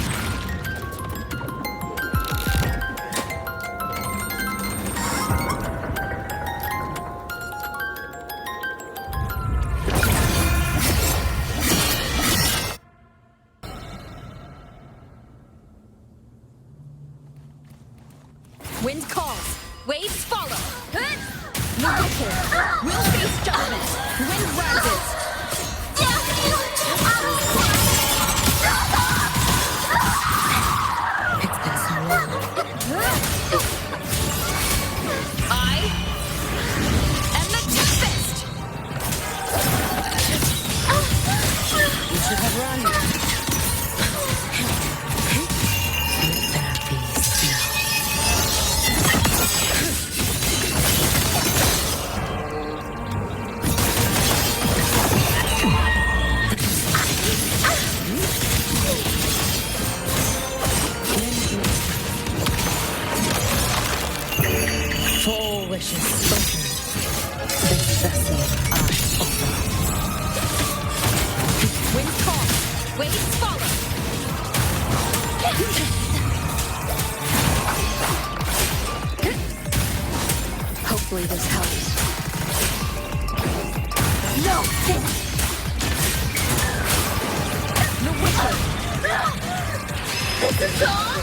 This is all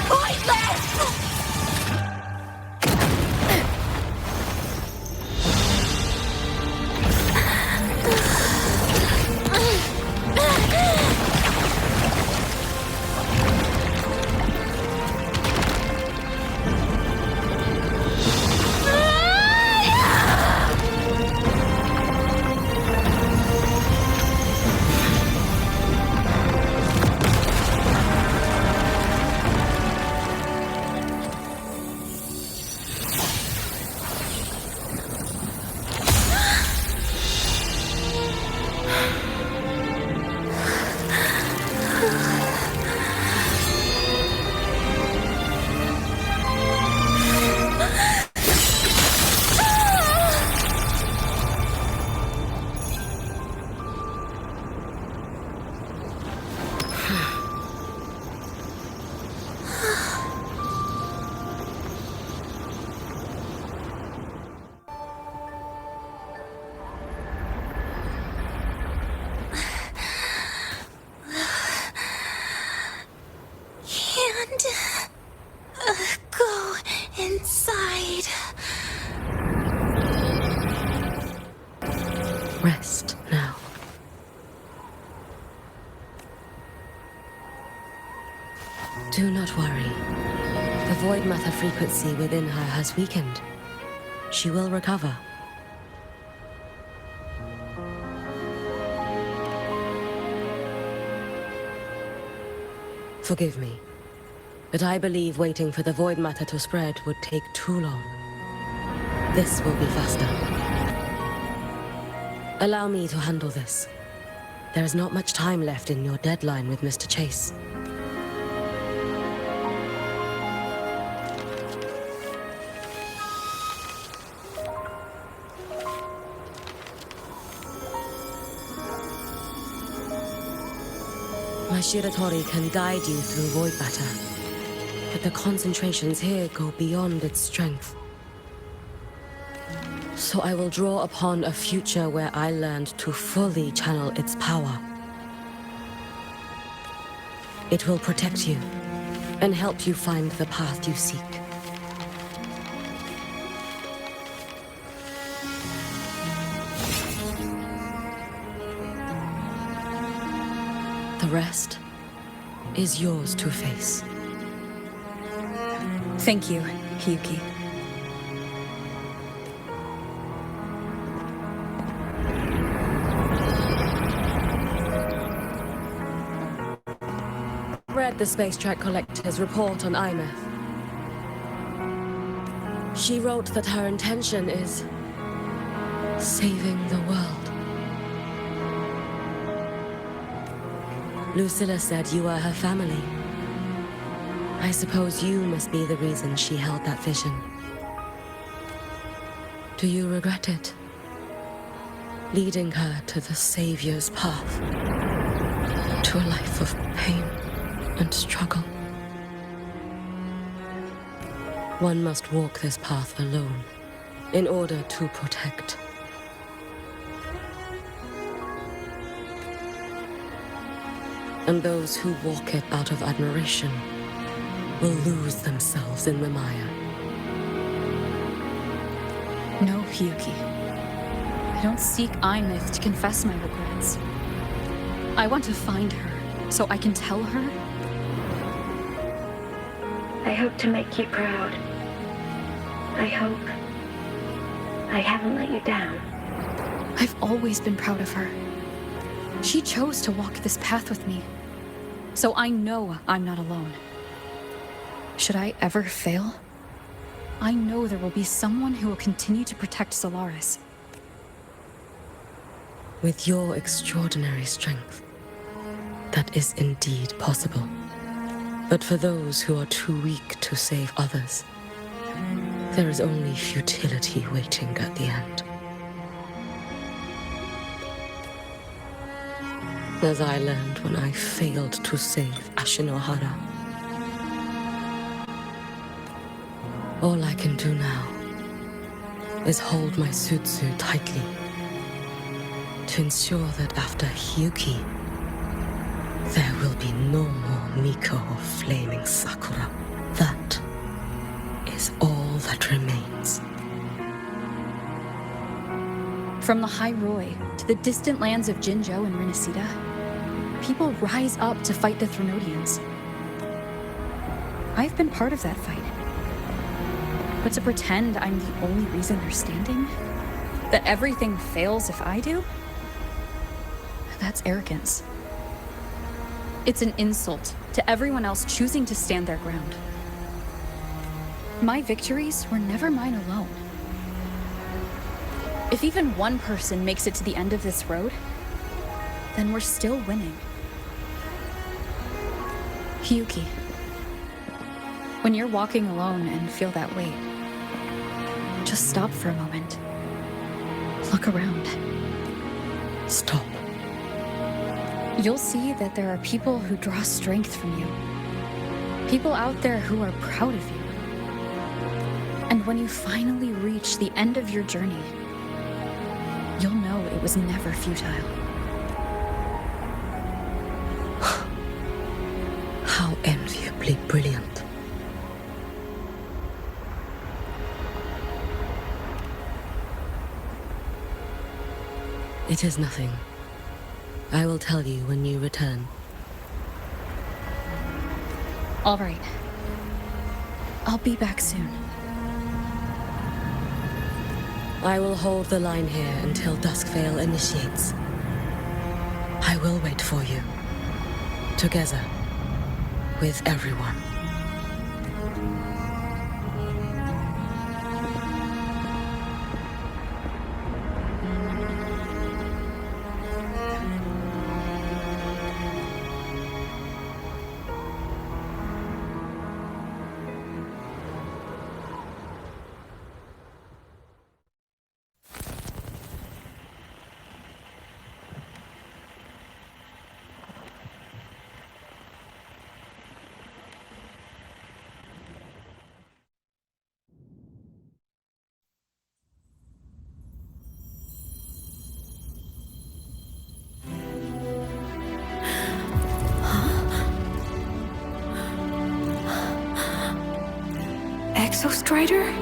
pointless! Go inside. Rest now. Do not worry. The void matter frequency within her has weakened. She will recover. Forgive me, but I believe waiting for the void matter to spread would take too long. This will be faster. Allow me to handle this. There is not much time left in your deadline with Mr. Chase. My Shiratori can guide you through void matter, but the concentrations here go beyond its strength. So I will draw upon a future where I learned to fully channel its power. It will protect you and help you find the path you seek. The rest is yours to face. Thank you, Hiyuki. Read the Space Track Collector's report on IMF. She wrote that her intention is saving the world. Lucilla said you are her family. I suppose you must be the reason she held that vision. Do you regret it? Leading her to the Savior's path, to a life of pain and struggle. One must walk this path alone in order to protect. And those who walk it out of admiration will lose themselves in the mire. No, Hiyuki. I don't seek Imyth to confess my regrets. I want to find her, so I can tell her. I hope to make you proud. I hope I haven't let you down. I've always been proud of her. She chose to walk this path with me, so I know I'm not alone. Should I ever fail, I know there will be someone who will continue to protect Solaris. With your extraordinary strength, that is indeed possible. But for those who are too weak to save others, there is only futility waiting at the end. As I learned when I failed to save Ashinohara. All I can do now is hold my Sutsu tightly to ensure that after Hiyuki, There will be no more Miko or flaming Sakura. That is all that remains. From the High Roy to the distant lands of Jinzhou and Rinasida, people rise up to fight the Threnodians. I've been part of that fight. But to pretend I'm the only reason they're standing? That everything fails if I do? That's arrogance. It's an insult to everyone else choosing to stand their ground. My victories were never mine alone. If even one person makes it to the end of this road, then we're still winning. Hiyuki, when you're walking alone and feel that weight, just stop for a moment. Look around. Stop. You'll see that there are people who draw strength from you. People out there who are proud of you. And when you finally reach the end of your journey, you'll know it was never futile. How enviably brilliant. It is nothing. I will tell you when you return. All right. I'll be back soon. I will hold the line here until Duskvale initiates. I will wait for you. Together. With everyone. Exostrider?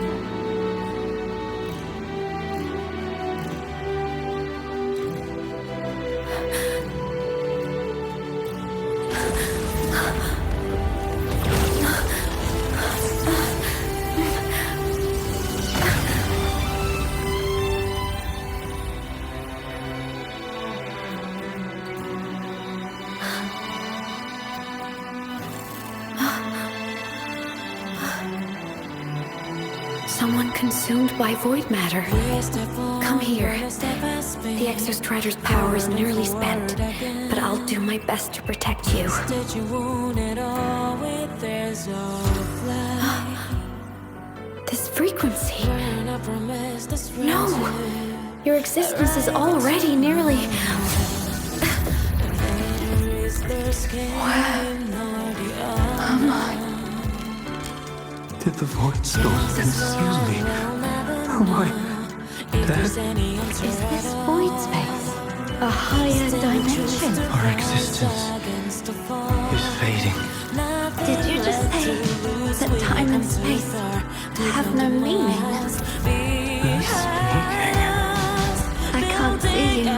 Someone consumed by void matter. Come here. The Exostrider's power is nearly spent, but I'll do my best to protect you. This frequency. No! Your existence is already nearly... Did the void storm consume me? Am I dead? Is this void space a higher dimension? Our existence is fading. Did you just say that time and space have no meaning? Who's speaking? I can't see you,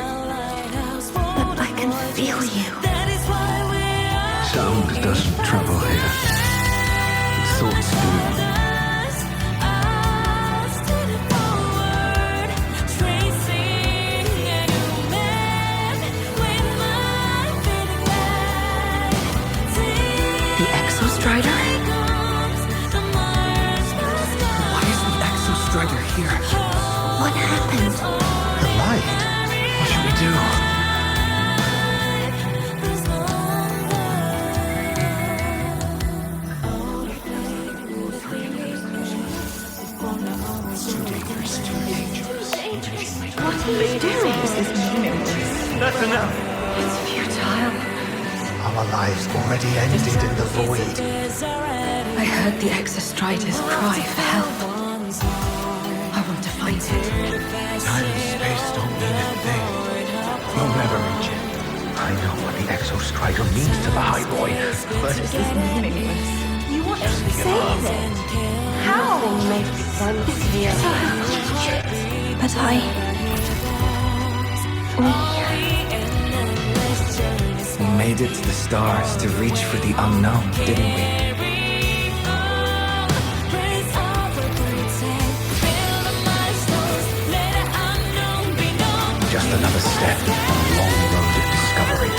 but I can feel you. Sound doesn't travel here. Thoughts do. The Exostrider? Why is the Exostrider here? What happened? The light. What should we do? What are you doing? That's enough. It's futile. Our lives already ended in the void. I heard the Exostrider's cry for help. I want to find it. Time and space don't mean a thing. You'll never reach it. I know what the Exostrider means to the High Boy, but This is meaningless. You want to save it? How? Nothing makes sense here. But we made it to the stars to reach for the unknown, didn't we? Just another step on a long road of discovery.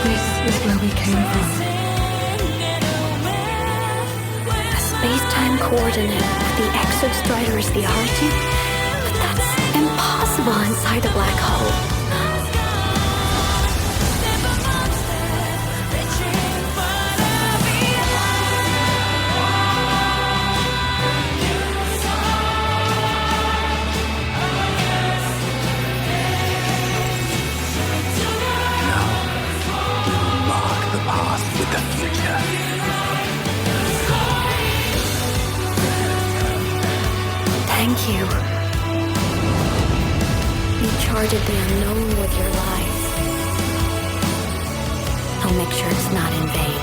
This is where we came from. a space-time coordinate with the Exostrider's the origin? But that's impossible inside a black hole. With the future. Thank you. You charted the unknown with your life. I'll make sure it's not in vain.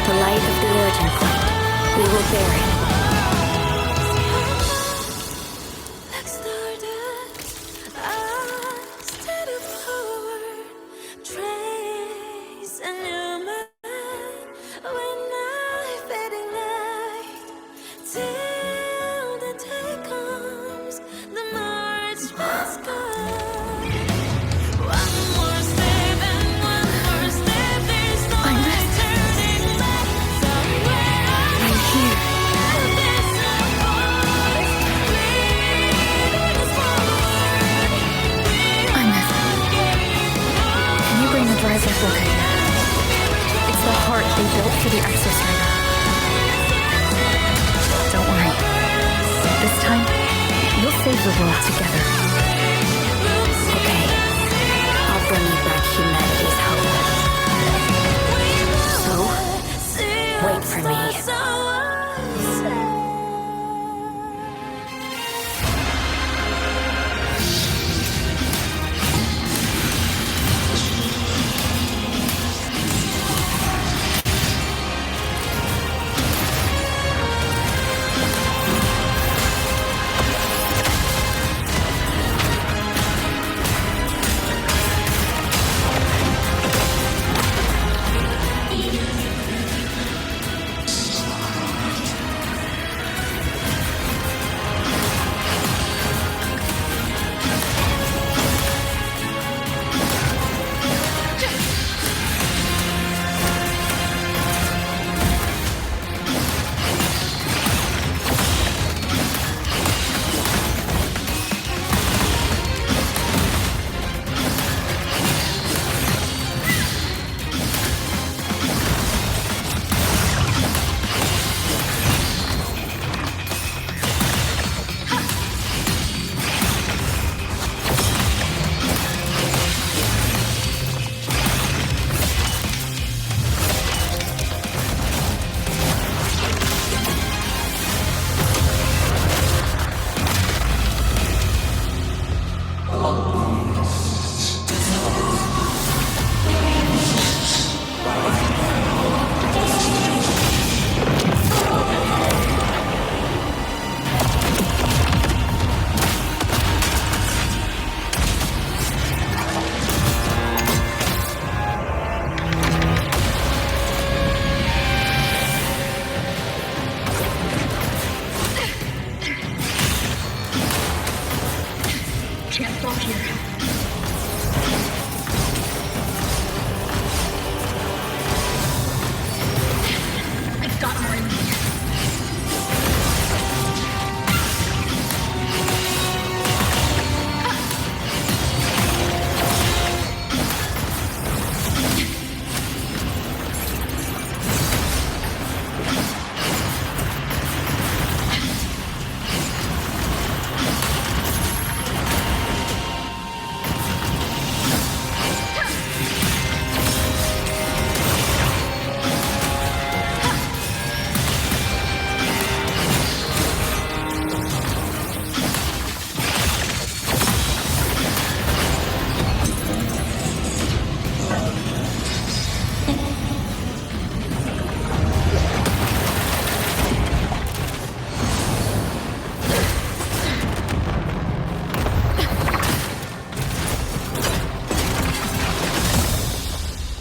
The light of the origin point. We will bear it. It's the heart they built for the Exostrider. Don't worry. This time, we'll save the world together. Okay. I'll bring you back humanity's hope. So, wait for me.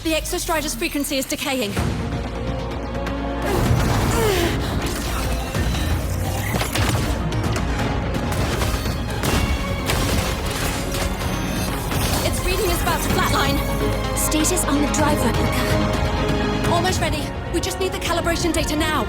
The Exostrider's frequency is decaying. Its reading is about to flatline. Status on the drive replica. Almost ready. We just need the calibration data now.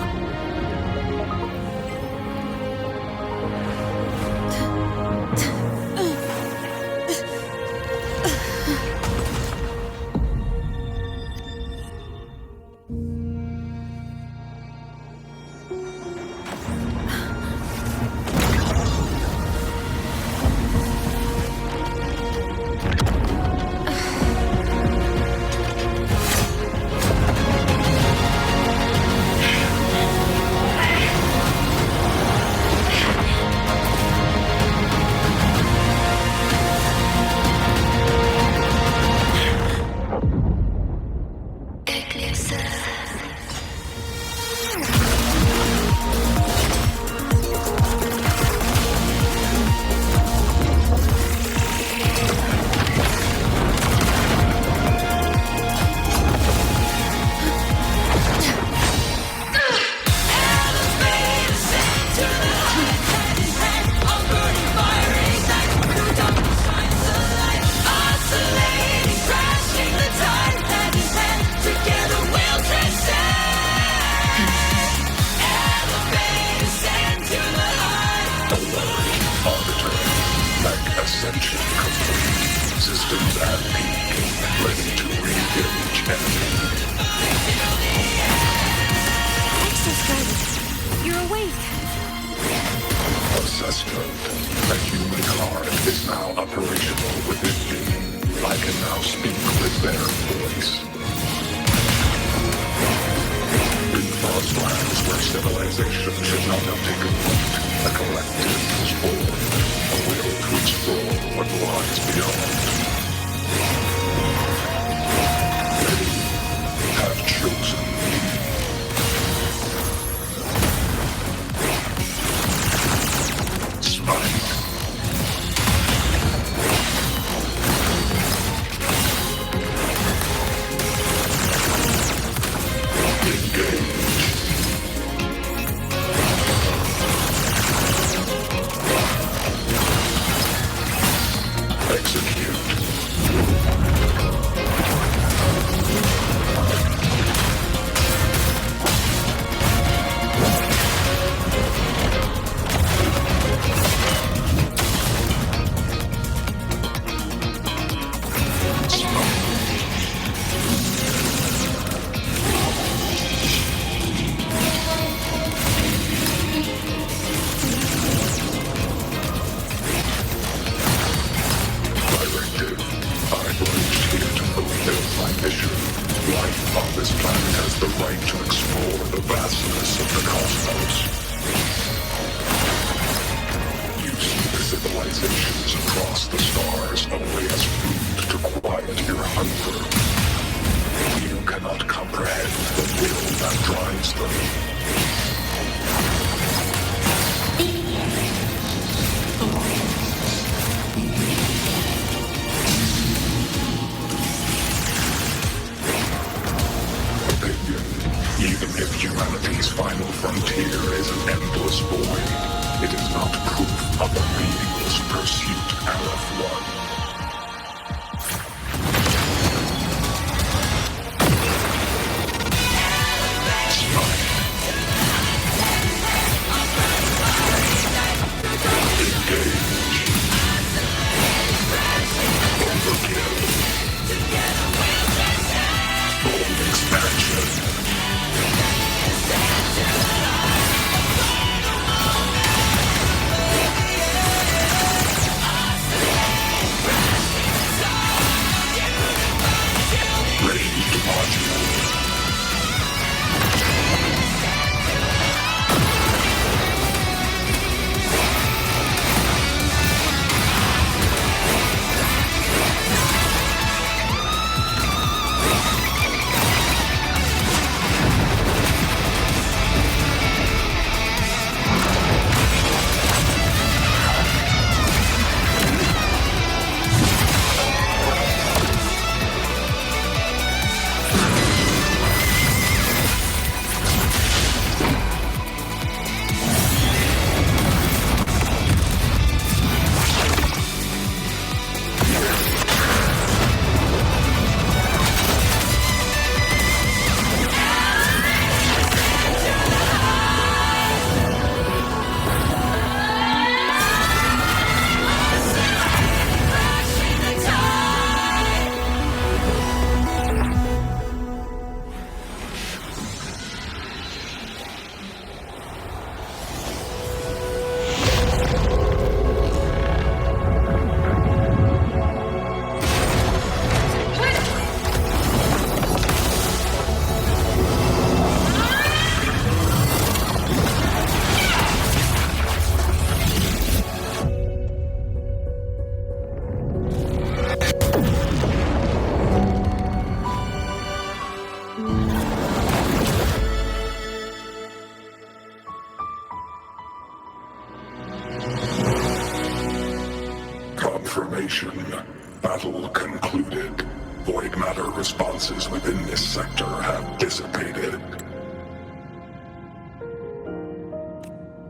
Battle concluded. Void matter responses within this sector have dissipated.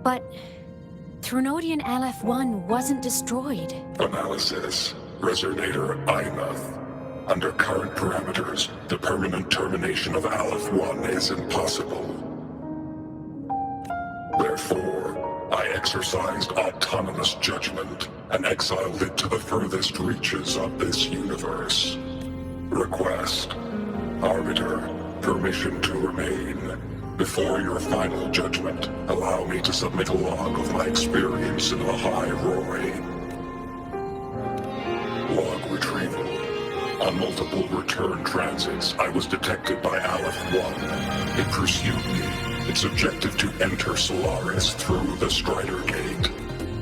But Threnodian LF-1 wasn't destroyed. Analysis. Resonator Imuth. Under current parameters, the permanent termination of Aleph-1 is impossible. Therefore, I exercised autonomous judgment and exiled it to the furthest reaches of this universe. Request. Arbiter, permission to remain. Before your final judgment, allow me to submit a log of my experience in the High Roy. Log retrieval. On multiple return transits, I was detected by Aleph-1. It pursued me, its objective to enter Solaris through the Strider Gate.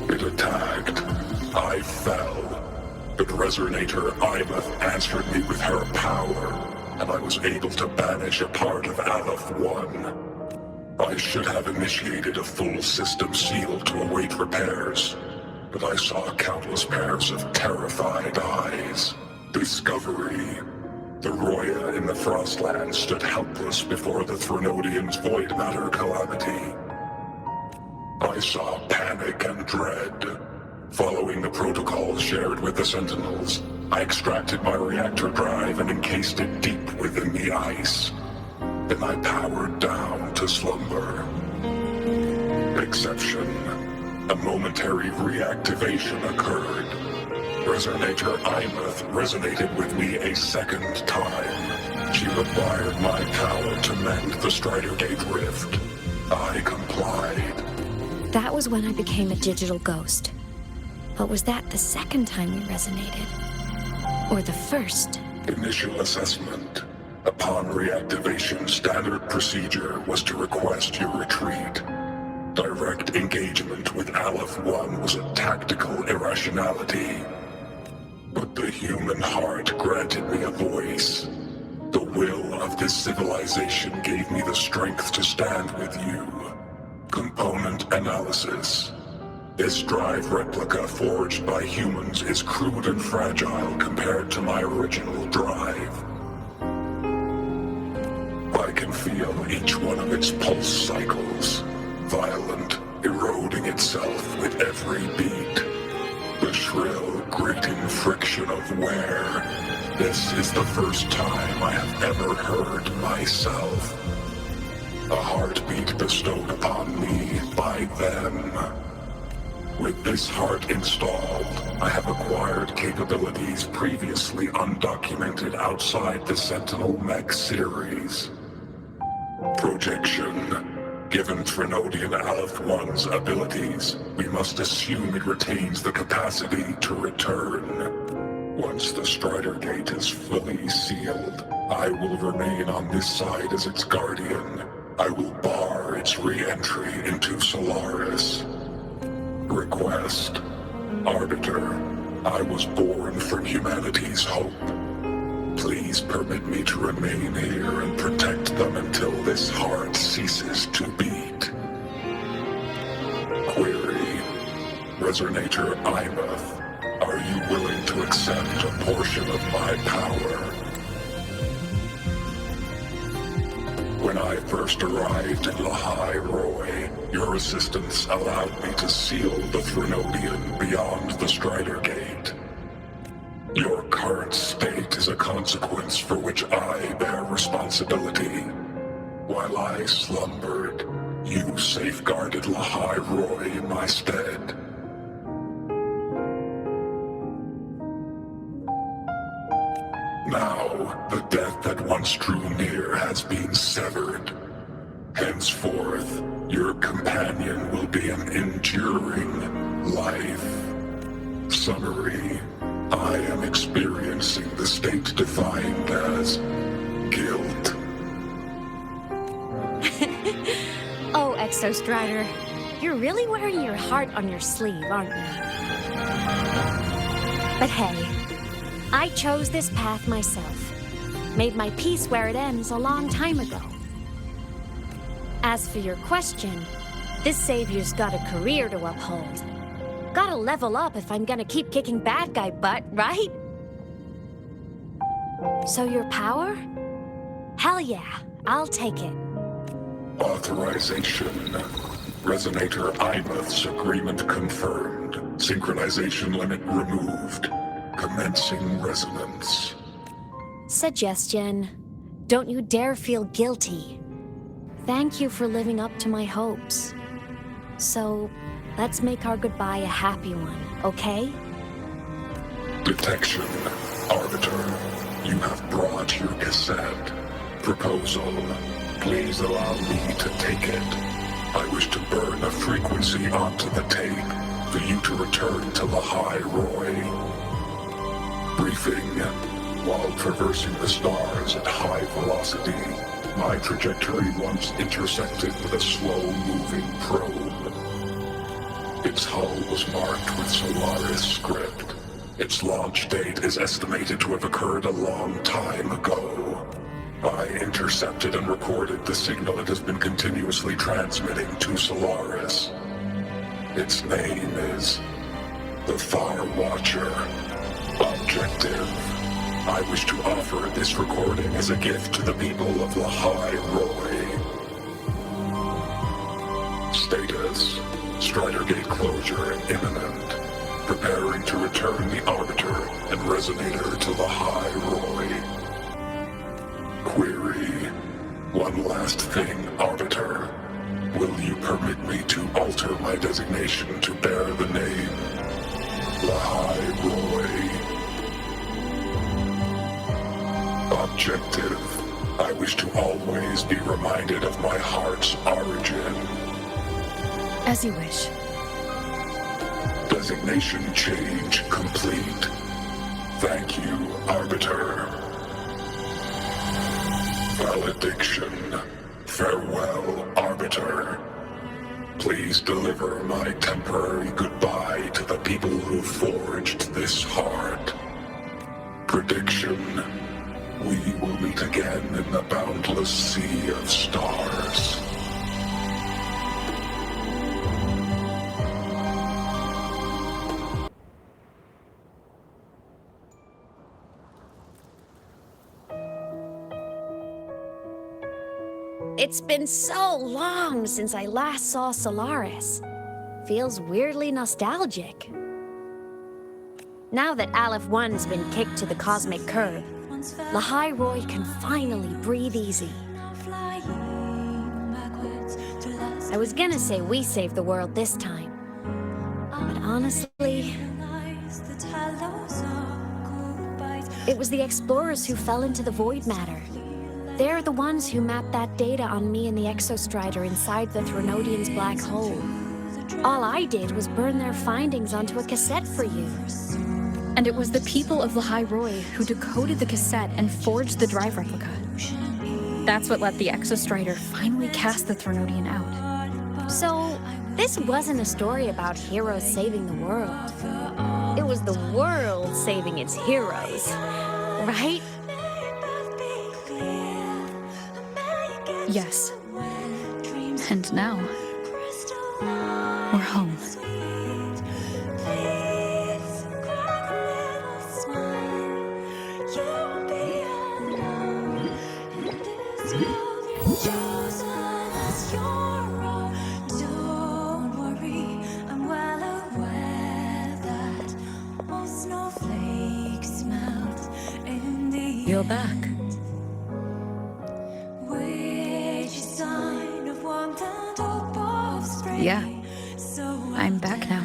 It attacked. I fell. But Resonator Imuth answered me with her power, and I was able to banish a part of Aleph-1. I should have initiated a full system seal to await repairs, but I saw countless pairs of terrified eyes. Discovery. The Roya in the Frostland stood helpless before the Threnodians' void matter calamity. I saw panic and dread. Following the protocols shared with the Sentinels, I extracted my reactor drive and encased it deep within the ice. Then I powered down to slumber. Exception. A momentary reactivation occurred. Resonator Imuth resonated with me a second time. She required my power to mend the Strider Gate rift. I complied. That was when I became a digital ghost. But was that the second time we resonated? Or the first? Initial assessment. Upon reactivation, standard procedure was to request your retreat. Direct engagement with Aleph-1 was a tactical irrationality. But the human heart granted me a voice. The will of this civilization gave me the strength to stand with you. Component analysis. This drive replica forged by humans is crude and fragile compared to my original drive. I can feel each one of its pulse cycles, violent, eroding itself with every beat. The shrill, grating friction of wear. This is the first time I have ever heard myself. A heartbeat bestowed upon me by them. With this heart installed, I have acquired capabilities previously undocumented outside the Sentinel Mech series. Projection. Given Threnodian Aleph-1's abilities, we must assume it retains the capacity to return. Once the Strider Gate is fully sealed, I will remain on this side as its guardian. I will bar its re-entry into Solaris. Request. Arbiter, I was born from humanity's hope. Please permit me to remain here and protect them until this heart ceases to beat. Query. Resonator Imuth, are you willing to accept a portion of my power? When I first arrived in High Roy, your assistance allowed me to seal the Threnodian beyond the Strider Gate. Your current state is a consequence for which I bear responsibility. While I slumbered, you safeguarded High Roy in my stead. Now, the death that once drew near has been severed. Henceforth, your companion will be an enduring life. Summary. I am experiencing the state defined as guilt. Oh, Exostrider, you're really wearing your heart on your sleeve, aren't you? But hey, I chose this path myself. Made my peace where it ends a long time ago. As for your question, this savior's got a career to uphold. Gotta level up if I'm gonna keep kicking bad guy butt, right? So your power? Hell yeah, I'll take it. Authorization. Resonator Imouth's agreement confirmed. Synchronization limit removed. Commencing resonance. Suggestion. Don't you dare feel guilty. Thank you for living up to my hopes. So, let's make our goodbye a happy one, okay? Detection. Arbiter, you have brought your cassette. Proposal. Please allow me to take it. I wish to burn a frequency onto the tape for you to return to Lahai Roy. Briefing. While traversing the stars at high velocity, my trajectory once intersected with a slow-moving probe. Its hull was marked with Solaris script. Its launch date is estimated to have occurred a long time ago. I intercepted and recorded the signal it has been continuously transmitting to Solaris. Its name is the Far Watcher. Objective. I wish to offer this recording as a gift to the people of Lahai Roy. Status. Strider Gate closure imminent. Preparing to return the Arbiter and Resonator to Lahai Roy. Query. One last thing, Arbiter. Will you permit me to alter my designation to bear the name Lahai Roy? Objective. I wish to always be reminded of my heart's origin. As you wish. Designation change complete. Thank you, Arbiter. Valediction. Farewell, Arbiter. Please deliver my temporary goodbye to the people who forged this heart. Prediction. We will meet again in the boundless sea of stars. It's been so long since I last saw Solaris. Feels weirdly nostalgic. Now that Aleph 1's been kicked to the cosmic curb, Lahai Roy can finally breathe easy. I was gonna say we saved the world this time, but honestly, it was the explorers who fell into the void matter. They're the ones who mapped that data on me and the Exostrider inside the Threnodian's black hole. All I did was burn their findings onto a cassette for you. And it was the people of Lahai Roy who decoded the cassette and forged the drive replica. That's what let the Exostrider finally cast the Threnodian out. So, this wasn't a story about heroes saving the world. It was the world saving its heroes, right? Yes. And now, we're home. You're back. Yeah, I'm back now.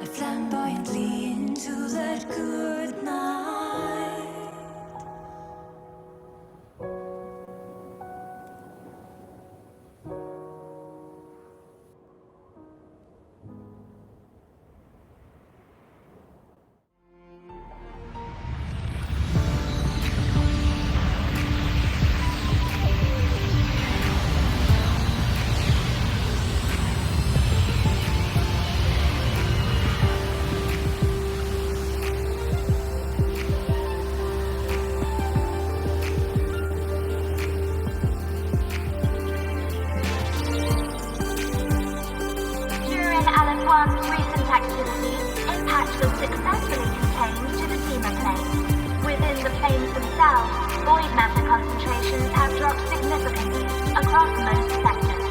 I flamboyantly into that good night. out, void matter concentrations have dropped significantly across most sectors.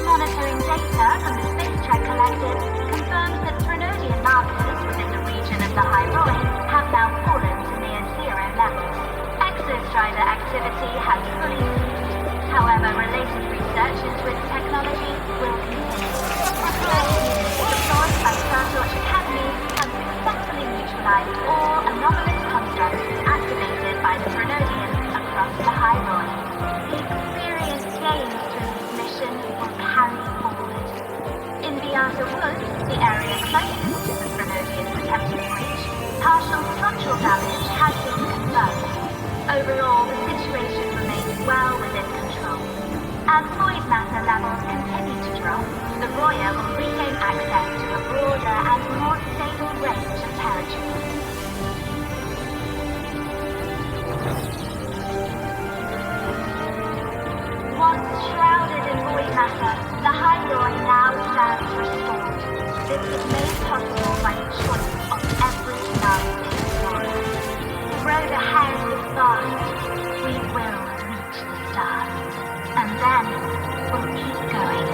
Monitoring data from the Space Trek Collective confirms that Threnodian markers within the region of the Hyroi have now fallen to near zero levels. Exostrider activity has fully ceased. However, related research into its technology will continue. Research units deployed by Startorch Academy have successfully neutralized all anomalous constructs activated by the Threnodians across the Hyroi. The experience gained through this mission will carry forward. In the Outer Woods, the area closest to the Threnodians' attempted breach, partial structural damage has been confirmed. Overall, the situation remains well within control. As void matter levels continue to drop, the Roya will regain access to a broader and more stable range of territory. Once shrouded in void matter, the Hyroi now stands restored. This was made possible by the choice of every last explorer. The road ahead is vast. We will reach the stars. And then we'll keep going.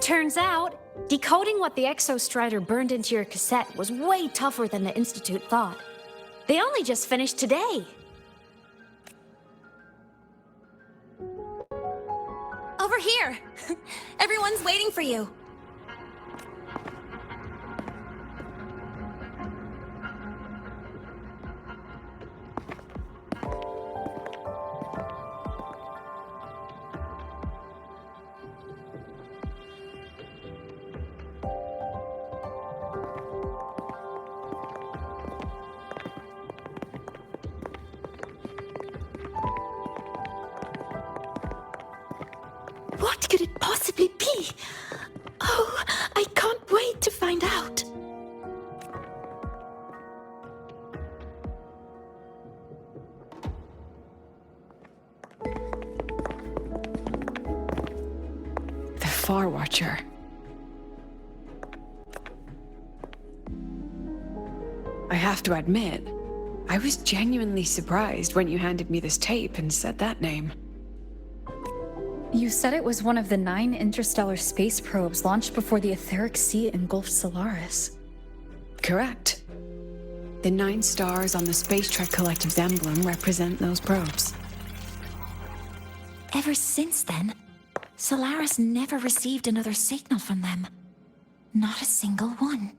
Turns out, decoding what the Exostrider burned into your cassette was way tougher than the Institute thought. They only just finished today. Over here! Everyone's waiting for you. What could it possibly be? Oh, I can't wait to find out. The Far Watcher. I have to admit, I was genuinely surprised when you handed me this tape and said that name. You said it was one of the 9 interstellar space probes launched before the etheric sea engulfed Solaris. Correct. The 9 stars on the Space Trek Collective's emblem represent those probes. Ever since then, Solaris never received another signal from them. Not a single one.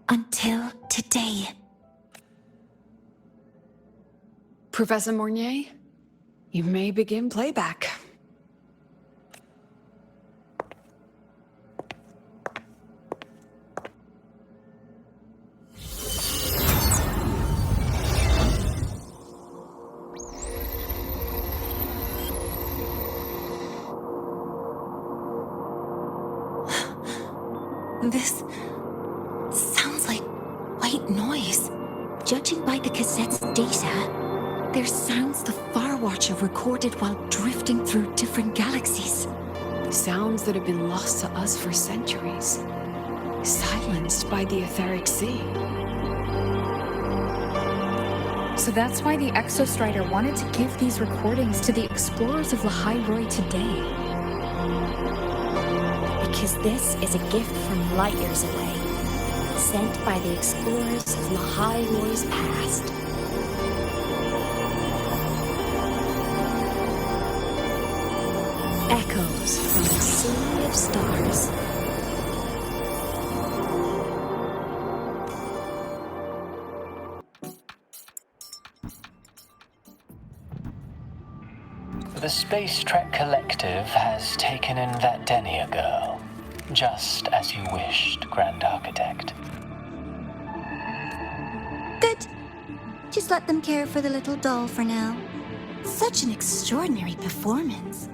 Until today. Professor Mornier, you may begin playback. This sounds like white noise. Judging by the cassette's data, they're sounds the Far Watcher recorded while drifting through different galaxies. Sounds that have been lost to us for centuries. Silenced by the etheric sea. So that's why the Exostrider wanted to give these recordings to the explorers of Hyroi today. Because this is a gift from light years away. sent by the explorers of Lahai-Roy's past. Echoes from a sea of stars. The Space Trek Collective has taken in that Denia girl, just as you wished, Grand Architect. Good. Just let them care for the little doll for now. Such an extraordinary performance.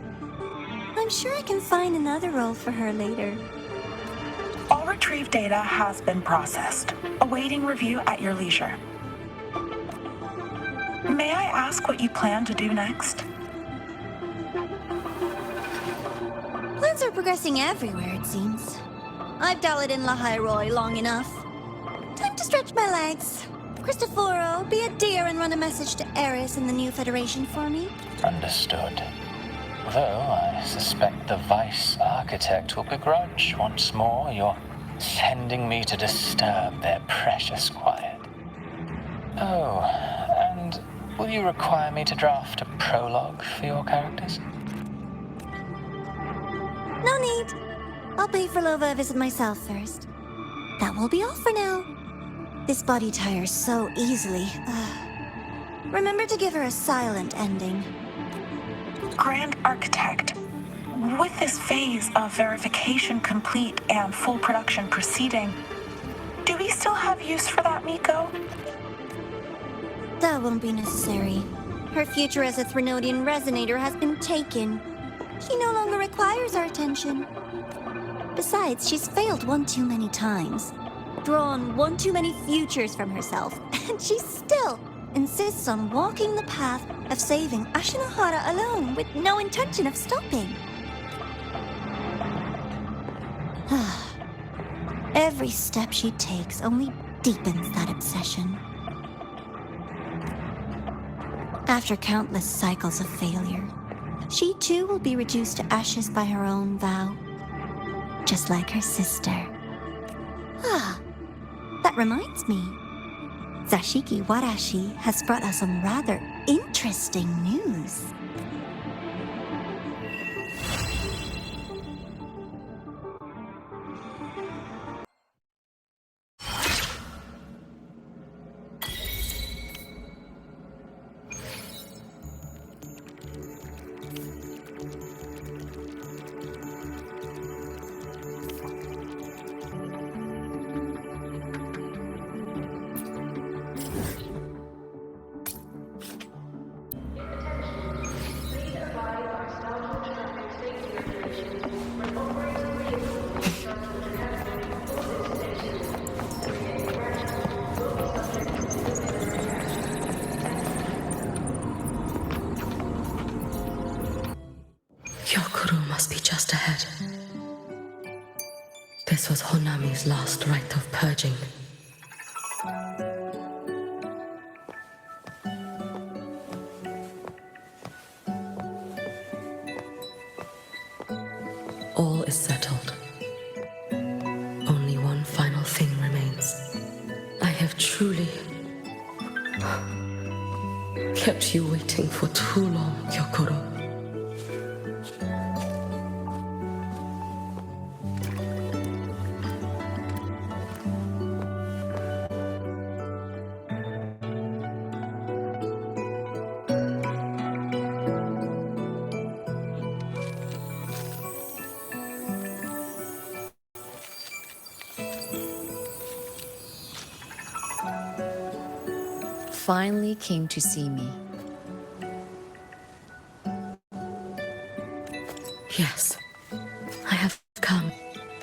I'm sure I can find another role for her later. All retrieved data has been processed, awaiting review at your leisure. May I ask what you plan to do next? Plans are progressing everywhere, it seems. I've dallied in Lahai-Roy long enough. Time to stretch my legs. Cristoforo, be a dear and run a message to Eris in the new Federation for me. Understood. Though I suspect the Vice Architect will begrudge once more your sending me to disturb their precious quiet. Oh, and will you require me to draft a prologue for your characters? No need. I'll pay for Lova a visit myself first. That will be all for now. This body tires so easily. Remember to give her a silent ending. Grand Architect, with this phase of verification complete and full production proceeding, do we still have use for that Miko? That won't be necessary. Her future as a Threnodian resonator has been taken. She no longer requires our attention. Besides, she's failed one too many times, drawn one too many futures from herself, and she still insists on walking the path of saving Ashinahara alone with no intention of stopping. Every step she takes only deepens that obsession. After countless cycles of failure, she too will be reduced to ashes by her own vow, just like her sister. That reminds me. Zashiki Warashi has brought us some rather interesting news. Hyokuru must be just ahead. This was Honami's last rite of purging. All is settled. Only one final thing remains. I have truly kept you waiting for too long, Hyokuru. Finally came to see me. Yes, I have come.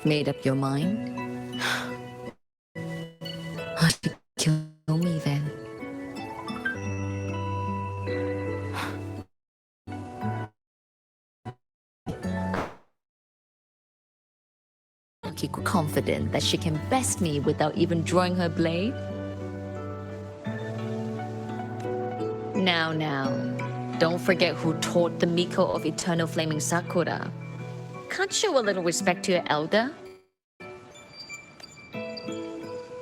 Made up your mind? Kill me then. Kiko confident that she can best me without even drawing her blade? Now, don't forget who taught the Miko of Eternal Flaming Sakura. Can't show a little respect to your elder?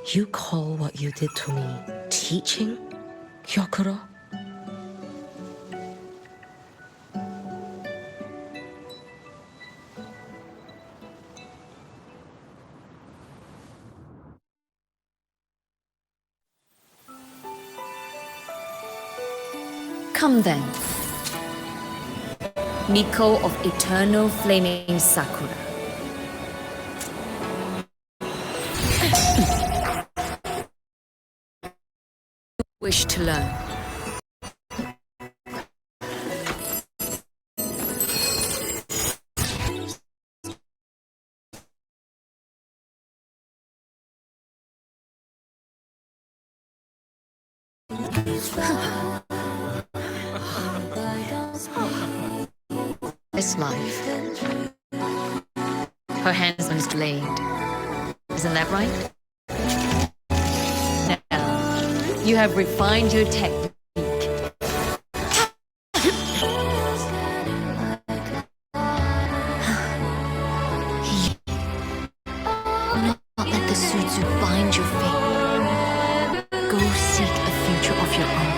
You call what you did to me teaching, Hyokuro? Come then. Miko of Eternal Flaming Sakura. Wish to learn. This life. Her hands are blade. Isn't that right? Now, you have refined your technique. Not let the Sutsu bind your fate. Go seek a future of your own.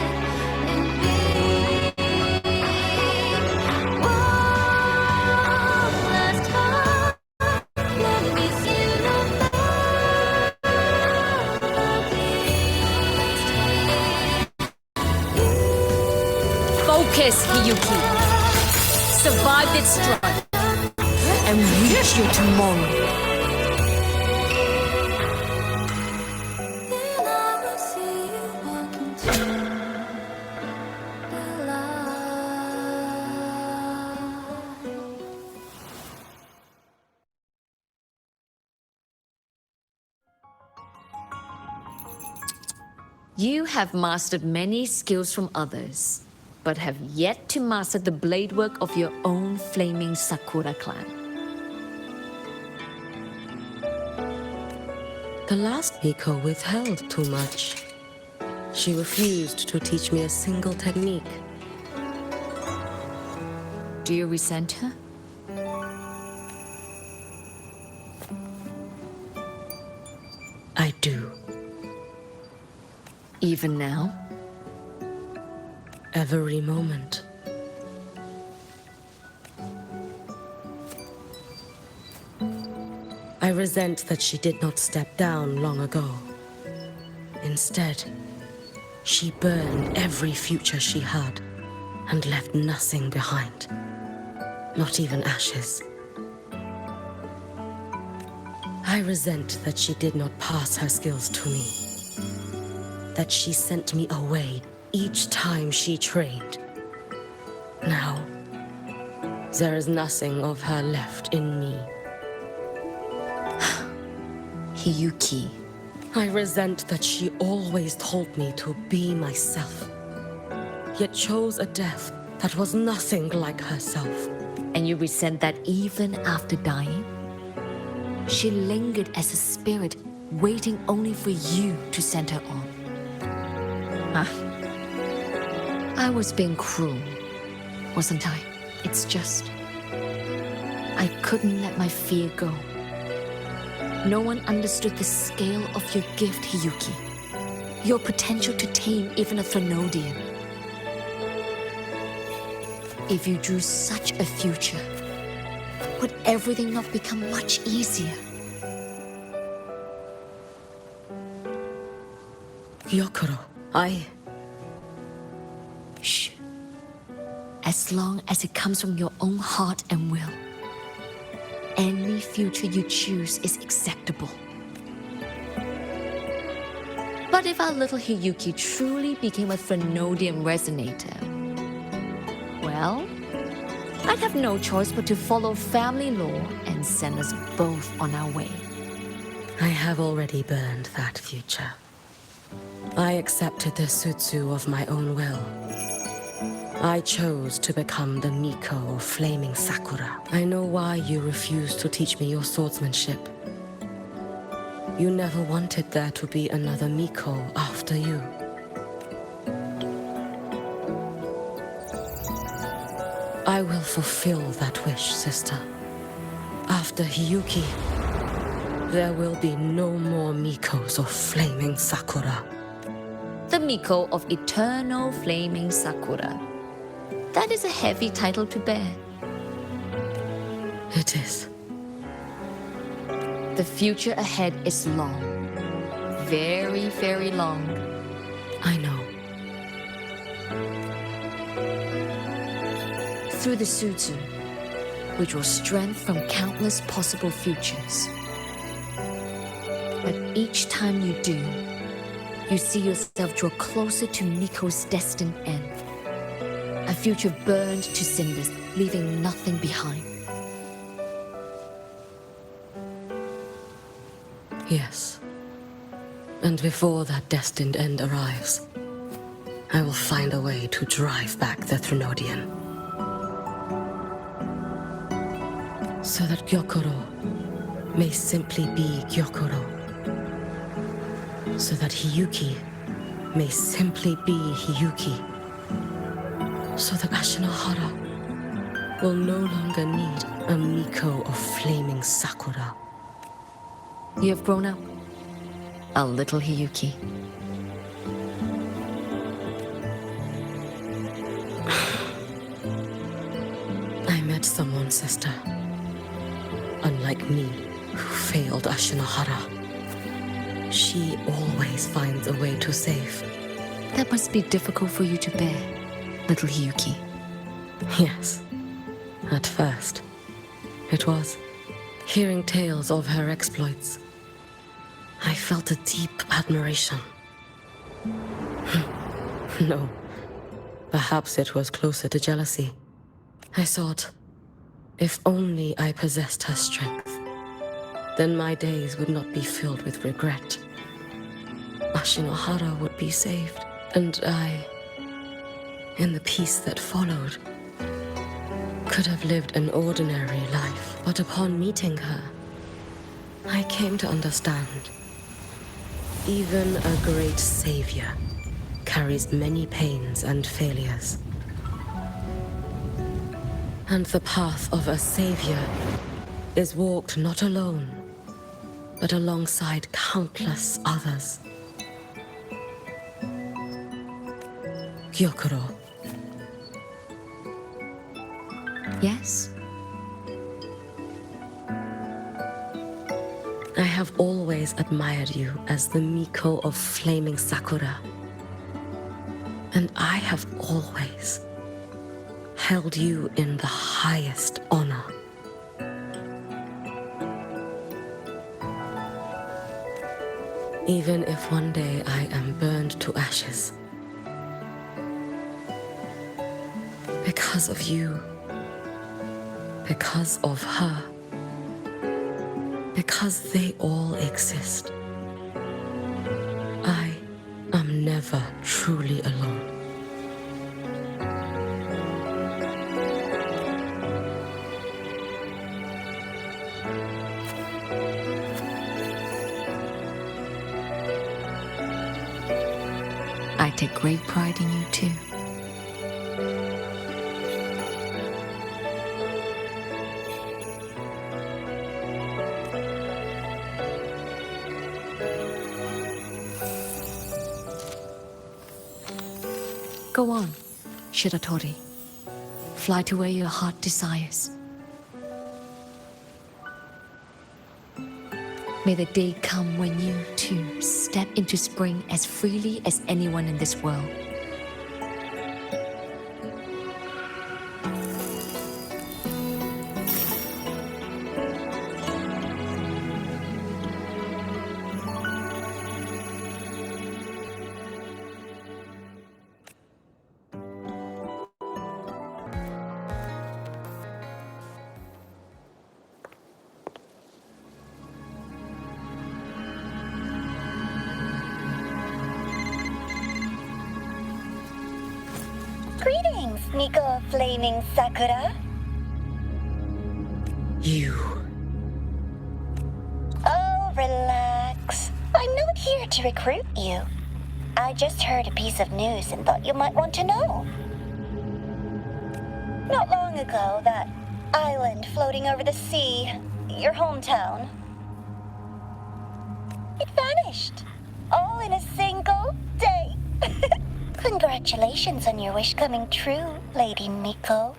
Focus, Hiyuki. Survive this strike and reach your tomorrow. You have mastered many skills from others, but have yet to master the blade work of your own flaming Sakura clan. The last Miko withheld too much. She refused to teach me a single technique. Do you resent her? I do. Even now? Every moment. I resent that she did not step down long ago. Instead, she burned every future she had and left nothing behind. Not even ashes. I resent that she did not pass her skills to me. That she sent me away each time she trained. Now, there is nothing of her left in me. Hiyuki. I resent that she always told me to be myself, yet chose a death that was nothing like herself. And you resent that even after dying? She lingered as a spirit, waiting only for you to send her on. I was being cruel, wasn't I? It's just... I couldn't let my fear go. No one understood the scale of your gift, Hiyuki. Your potential to tame even a Thrunodian. If you drew such a future, would everything not become much easier? Hyokuro, Shh. As long as it comes from your own heart and will, any future you choose is acceptable. But if our little Hiyuki truly became a Thrunodian resonator, well, I'd have no choice but to follow family law and send us both on our way. I have already burned that future. I accepted the Sutsu of my own will. I chose to become the Miko of Flaming Sakura. I know why you refused to teach me your swordsmanship. You never wanted there to be another Miko after you. I will fulfill that wish, sister. After Hiyuki, there will be no more Mikos of flaming Sakura. The Miko of Eternal Flaming Sakura. That is a heavy title to bear. It is. The future ahead is long. Very, very long. I know. Through the Sutsu, we draw strength from countless possible futures. But each time you do, you see yourself draw closer to Miko's destined end. A future burned to cinders, leaving nothing behind. Yes. And before that destined end arrives, I will find a way to drive back the Threnodian. So that Gyokuro may simply be Gyokuro. So that Hiyuki may simply be Hiyuki. So that Ashinohara will no longer need a Miko of flaming Sakura. You have grown up, a little Hiyuki. I met someone, sister. Unlike me, who failed Ashinohara. She always finds a way to save. That must be difficult for you to bear, little Hiyuki. Yes. At first, it was. Hearing tales of her exploits, I felt a deep admiration. No, perhaps it was closer to jealousy. I thought, if only I possessed her strength, then my days would not be filled with regret. Ashinohara would be saved, and I, in the peace that followed, could have lived an ordinary life. But upon meeting her, I came to understand. Even a great savior carries many pains and failures. And the path of a savior is walked not alone, but alongside countless others. Gyokuro. Yes? I have always admired you as the Miko of flaming Sakura. And I have always held you in the highest honor. Even if one day I am burned to ashes. Because of you. Because of her. Because they all exist. I am never truly alone. I take great pride in you too. Go on, Shiratori. Fly to where your heart desires. May the day come when you, too, step into spring as freely as anyone in this world. Greetings, Miko of Flaming Sakura. You. Oh, relax. I'm not here to recruit you. I just heard a piece of news and thought you might want to know. Not long ago, that island floating over the sea, your hometown, It vanished. All in a single day. Congratulations on your wish coming true, Lady Nico.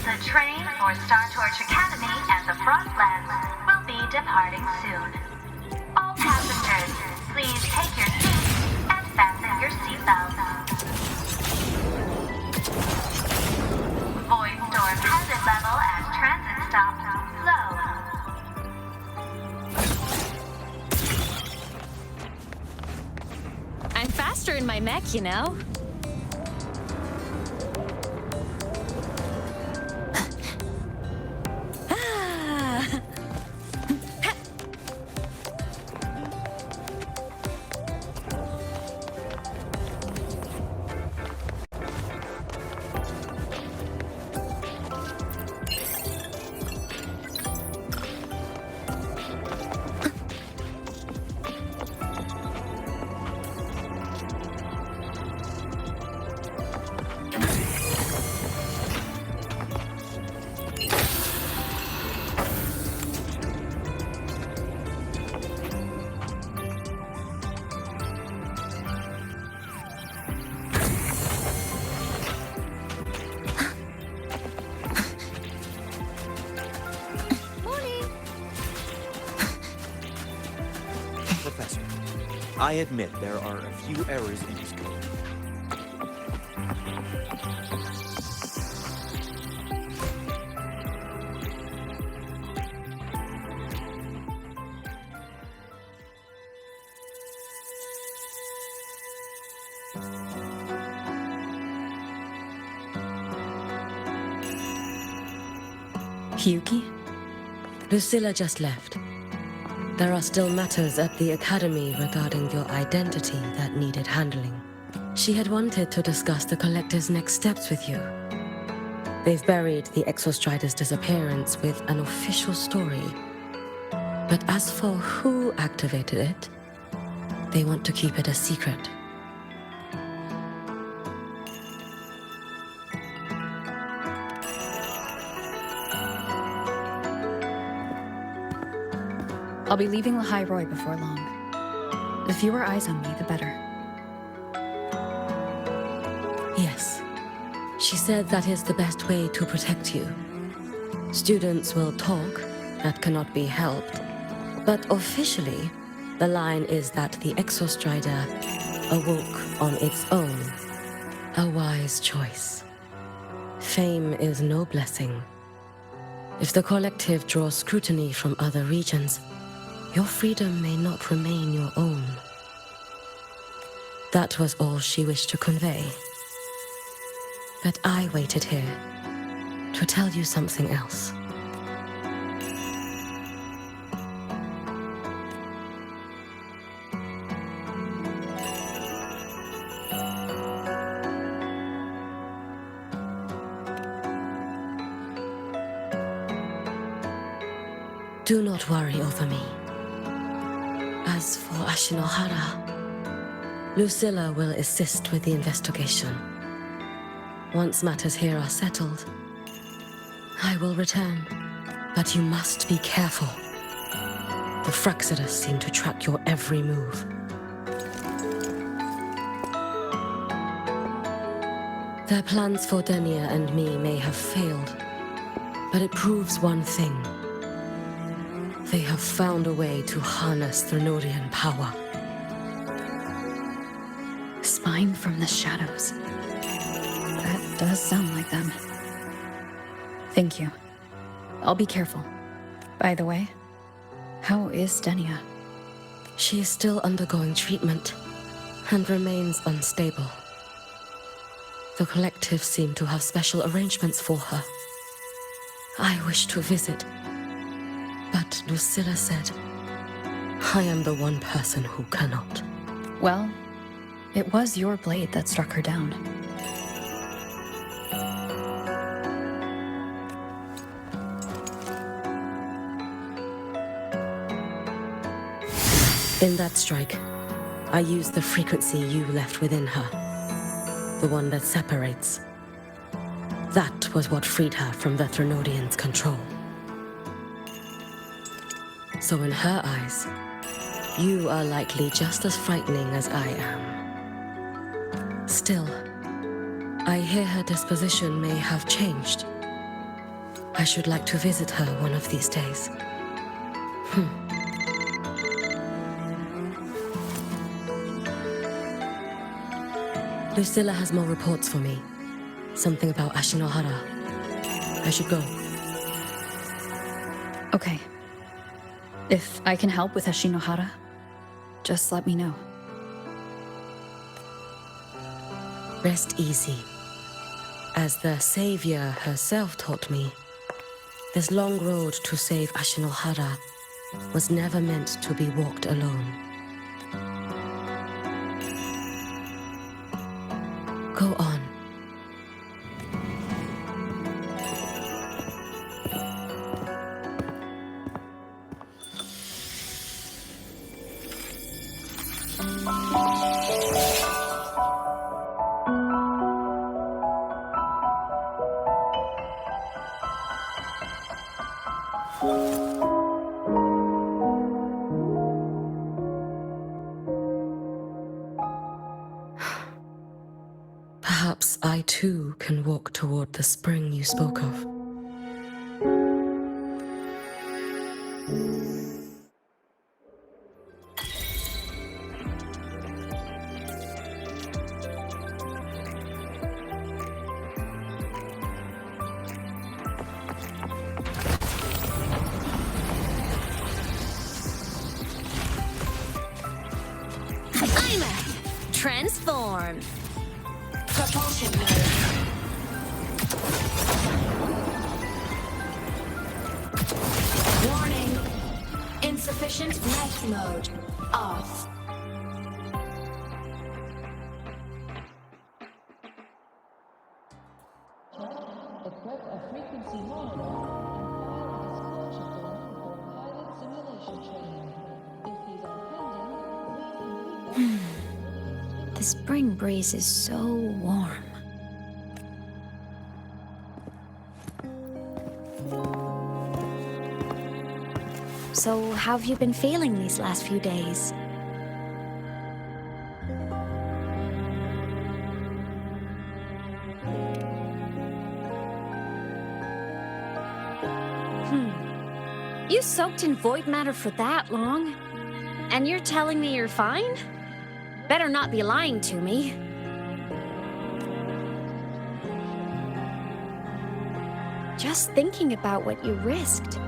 The train for Star Torch Academy and the Frostlands will be departing soon. All passengers, please take your seats and fasten your seatbelts. Void storm hazard level at transit stop low. I'm faster in my mech, you know. Professor, I admit there are a few errors in his code. Yuki? Lucilla just left. There are still matters at the Academy regarding your identity that needed handling. She had wanted to discuss the Collective's next steps with you. They've buried the Exostrider's disappearance with an official story. But as for who activated it, they want to keep it a secret. I'll be leaving Lahai Roy before long. The fewer eyes on me, the better. Yes. She said that is the best way to protect you. Students will talk, that cannot be helped. But officially, the line is that the Exostrider awoke on its own. A wise choice. Fame is no blessing. If the Collective draws scrutiny from other regions, your freedom may not remain your own. That was all she wished to convey. But I waited here to tell you something else. Do not worry over me. As for Ashinohara, Lucilla will assist with the investigation. Once matters here are settled, I will return. But you must be careful. The Fraxidus seem to track your every move. Their plans for Denia and me may have failed, but it proves one thing. They have found a way to harness Thrunodian power. Spying from the shadows. That does sound like them. Thank you. I'll be careful. By the way, how is Denia? She is still undergoing treatment and remains unstable. The collective seem to have special arrangements for her. I wish to visit, but Lucilla said, I am the one person who cannot. Well, it was your blade that struck her down. In that strike, I used the frequency you left within her. The one that separates. That was what freed her from the Threnodians' control. So in her eyes, you are likely just as frightening as I am. Still, I hear her disposition may have changed. I should like to visit her one of these days. Lucilla has more reports for me. Something about Ashinohara. I should go. Okay. If I can help with Ashinohara, just let me know. Rest easy. As the savior herself taught me, this long road to save Ashinohara was never meant to be walked alone. Go on. Perhaps I too can walk toward the spring you spoke of. I'm transformed. Propulsion mode. Warning. Insufficient net mode. Off. The spring breeze is so warm. So, how have you been feeling these last few days? You soaked in void matter for that long? And you're telling me you're fine? Better not be lying to me. Just thinking about what you risked.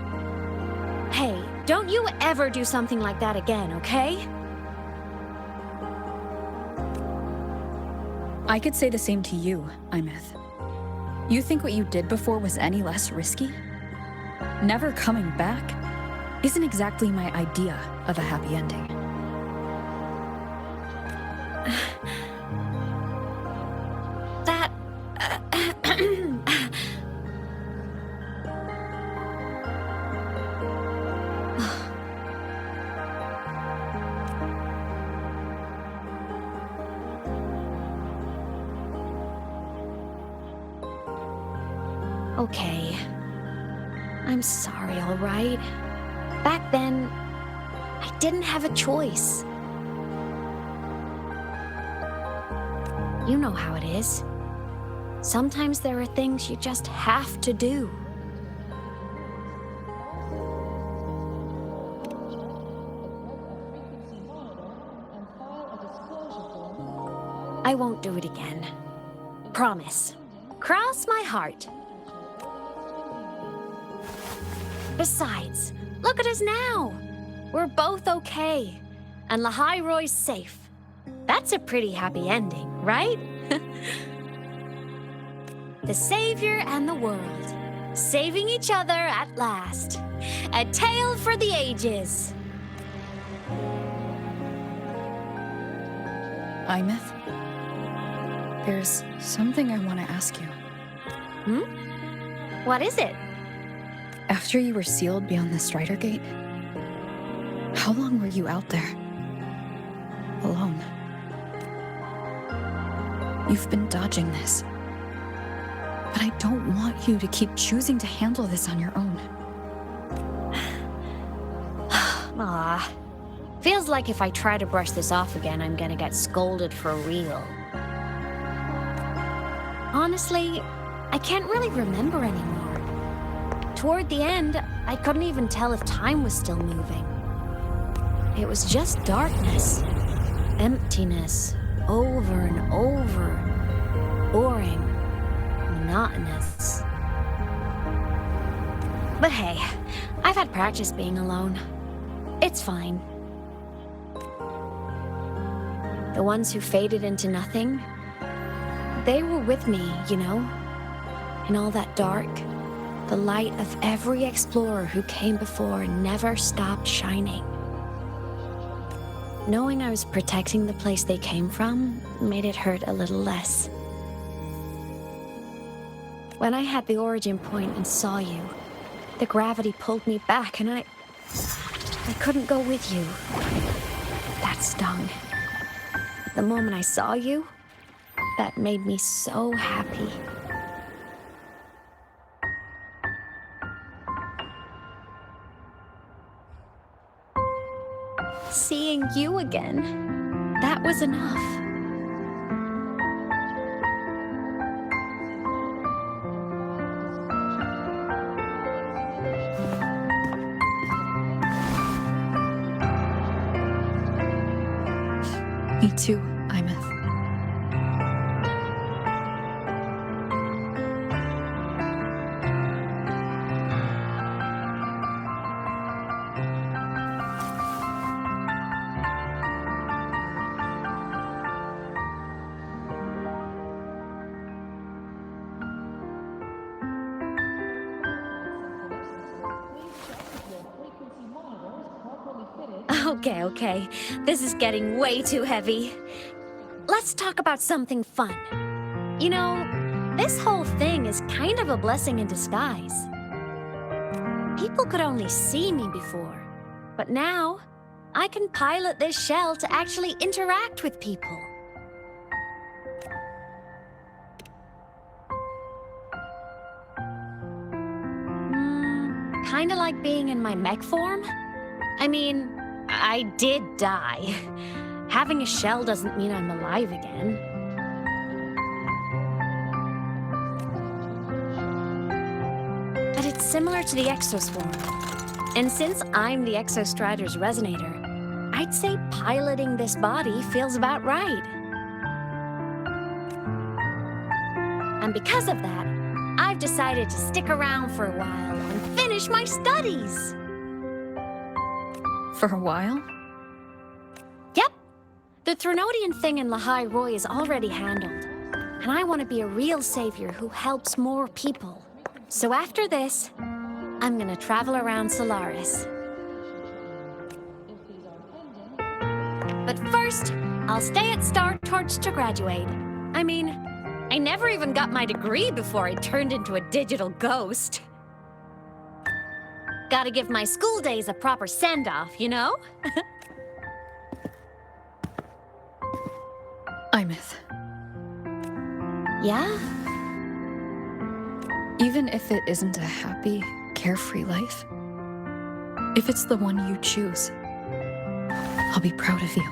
Hey, don't you ever do something like that again, okay? I could say the same to you, Imeth. You think what you did before was any less risky? Never coming back isn't exactly my idea of a happy ending. That... Okay. I'm sorry, all right? Back then, I didn't have a choice. You know how it is. Sometimes there are things you just have to do. I won't do it again. Promise. Cross my heart. Besides, look at us now. We're both okay. and Lahai Roy's safe. That's a pretty happy ending, right? The savior and the world, saving each other at last. A tale for the ages. Imeth, there's something I want to ask you. What is it? After you were sealed beyond the Strider Gate, how long were you out there? Alone. You've been dodging this. But I don't want you to keep choosing to handle this on your own. Aw. Feels like if I try to brush this off again, I'm gonna get scolded for real. Honestly, I can't really remember anymore. Toward the end, I couldn't even tell if time was still moving. It was just darkness. Emptiness. Over and over. Boring. Monotonous. But hey, I've had practice being alone. It's fine. The ones who faded into nothing, they were with me, you know? In all that dark, the light of every explorer who came before never stopped shining. Knowing I was protecting the place they came from made it hurt a little less. When I had the origin point and saw you, the gravity pulled me back and I couldn't go with you. That stung. The moment I saw you, that made me so happy. Seeing you again, that was enough. Me too, Imeth. Okay. This is getting way too heavy. Let's talk about something fun. You know, this whole thing is kind of a blessing in disguise. People could only see me before, but now I can pilot this shell to actually interact with people. Kinda like being in my mech form? I mean, I did die. Having a shell doesn't mean I'm alive again. But it's similar to the exoswarm. And since I'm the Exostrider's resonator, I'd say piloting this body feels about right. And because of that, I've decided to stick around for a while and finish my studies. For a while? Yep. The Threnodian thing in Lahai Roy is already handled. And I want to be a real savior who helps more people. So after this, I'm gonna travel around Solaris. But first, I'll stay at Star Torch to graduate. I mean, I never even got my degree before I turned into a digital ghost. Gotta give my school days a proper send-off, you know? Imeth. Yeah? Even if it isn't a happy, carefree life, if it's the one you choose, I'll be proud of you.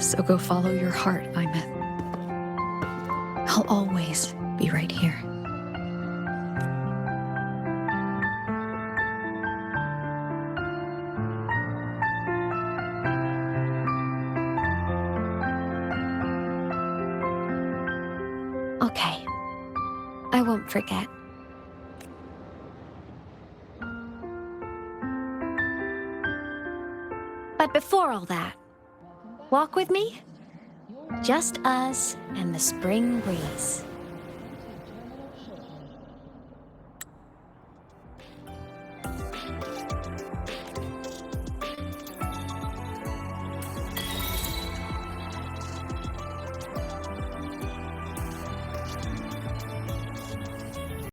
So go follow your heart, Imeth. I'll always be right here. Okay. I won't forget. But before all that, walk with me? Just us and the spring breeze.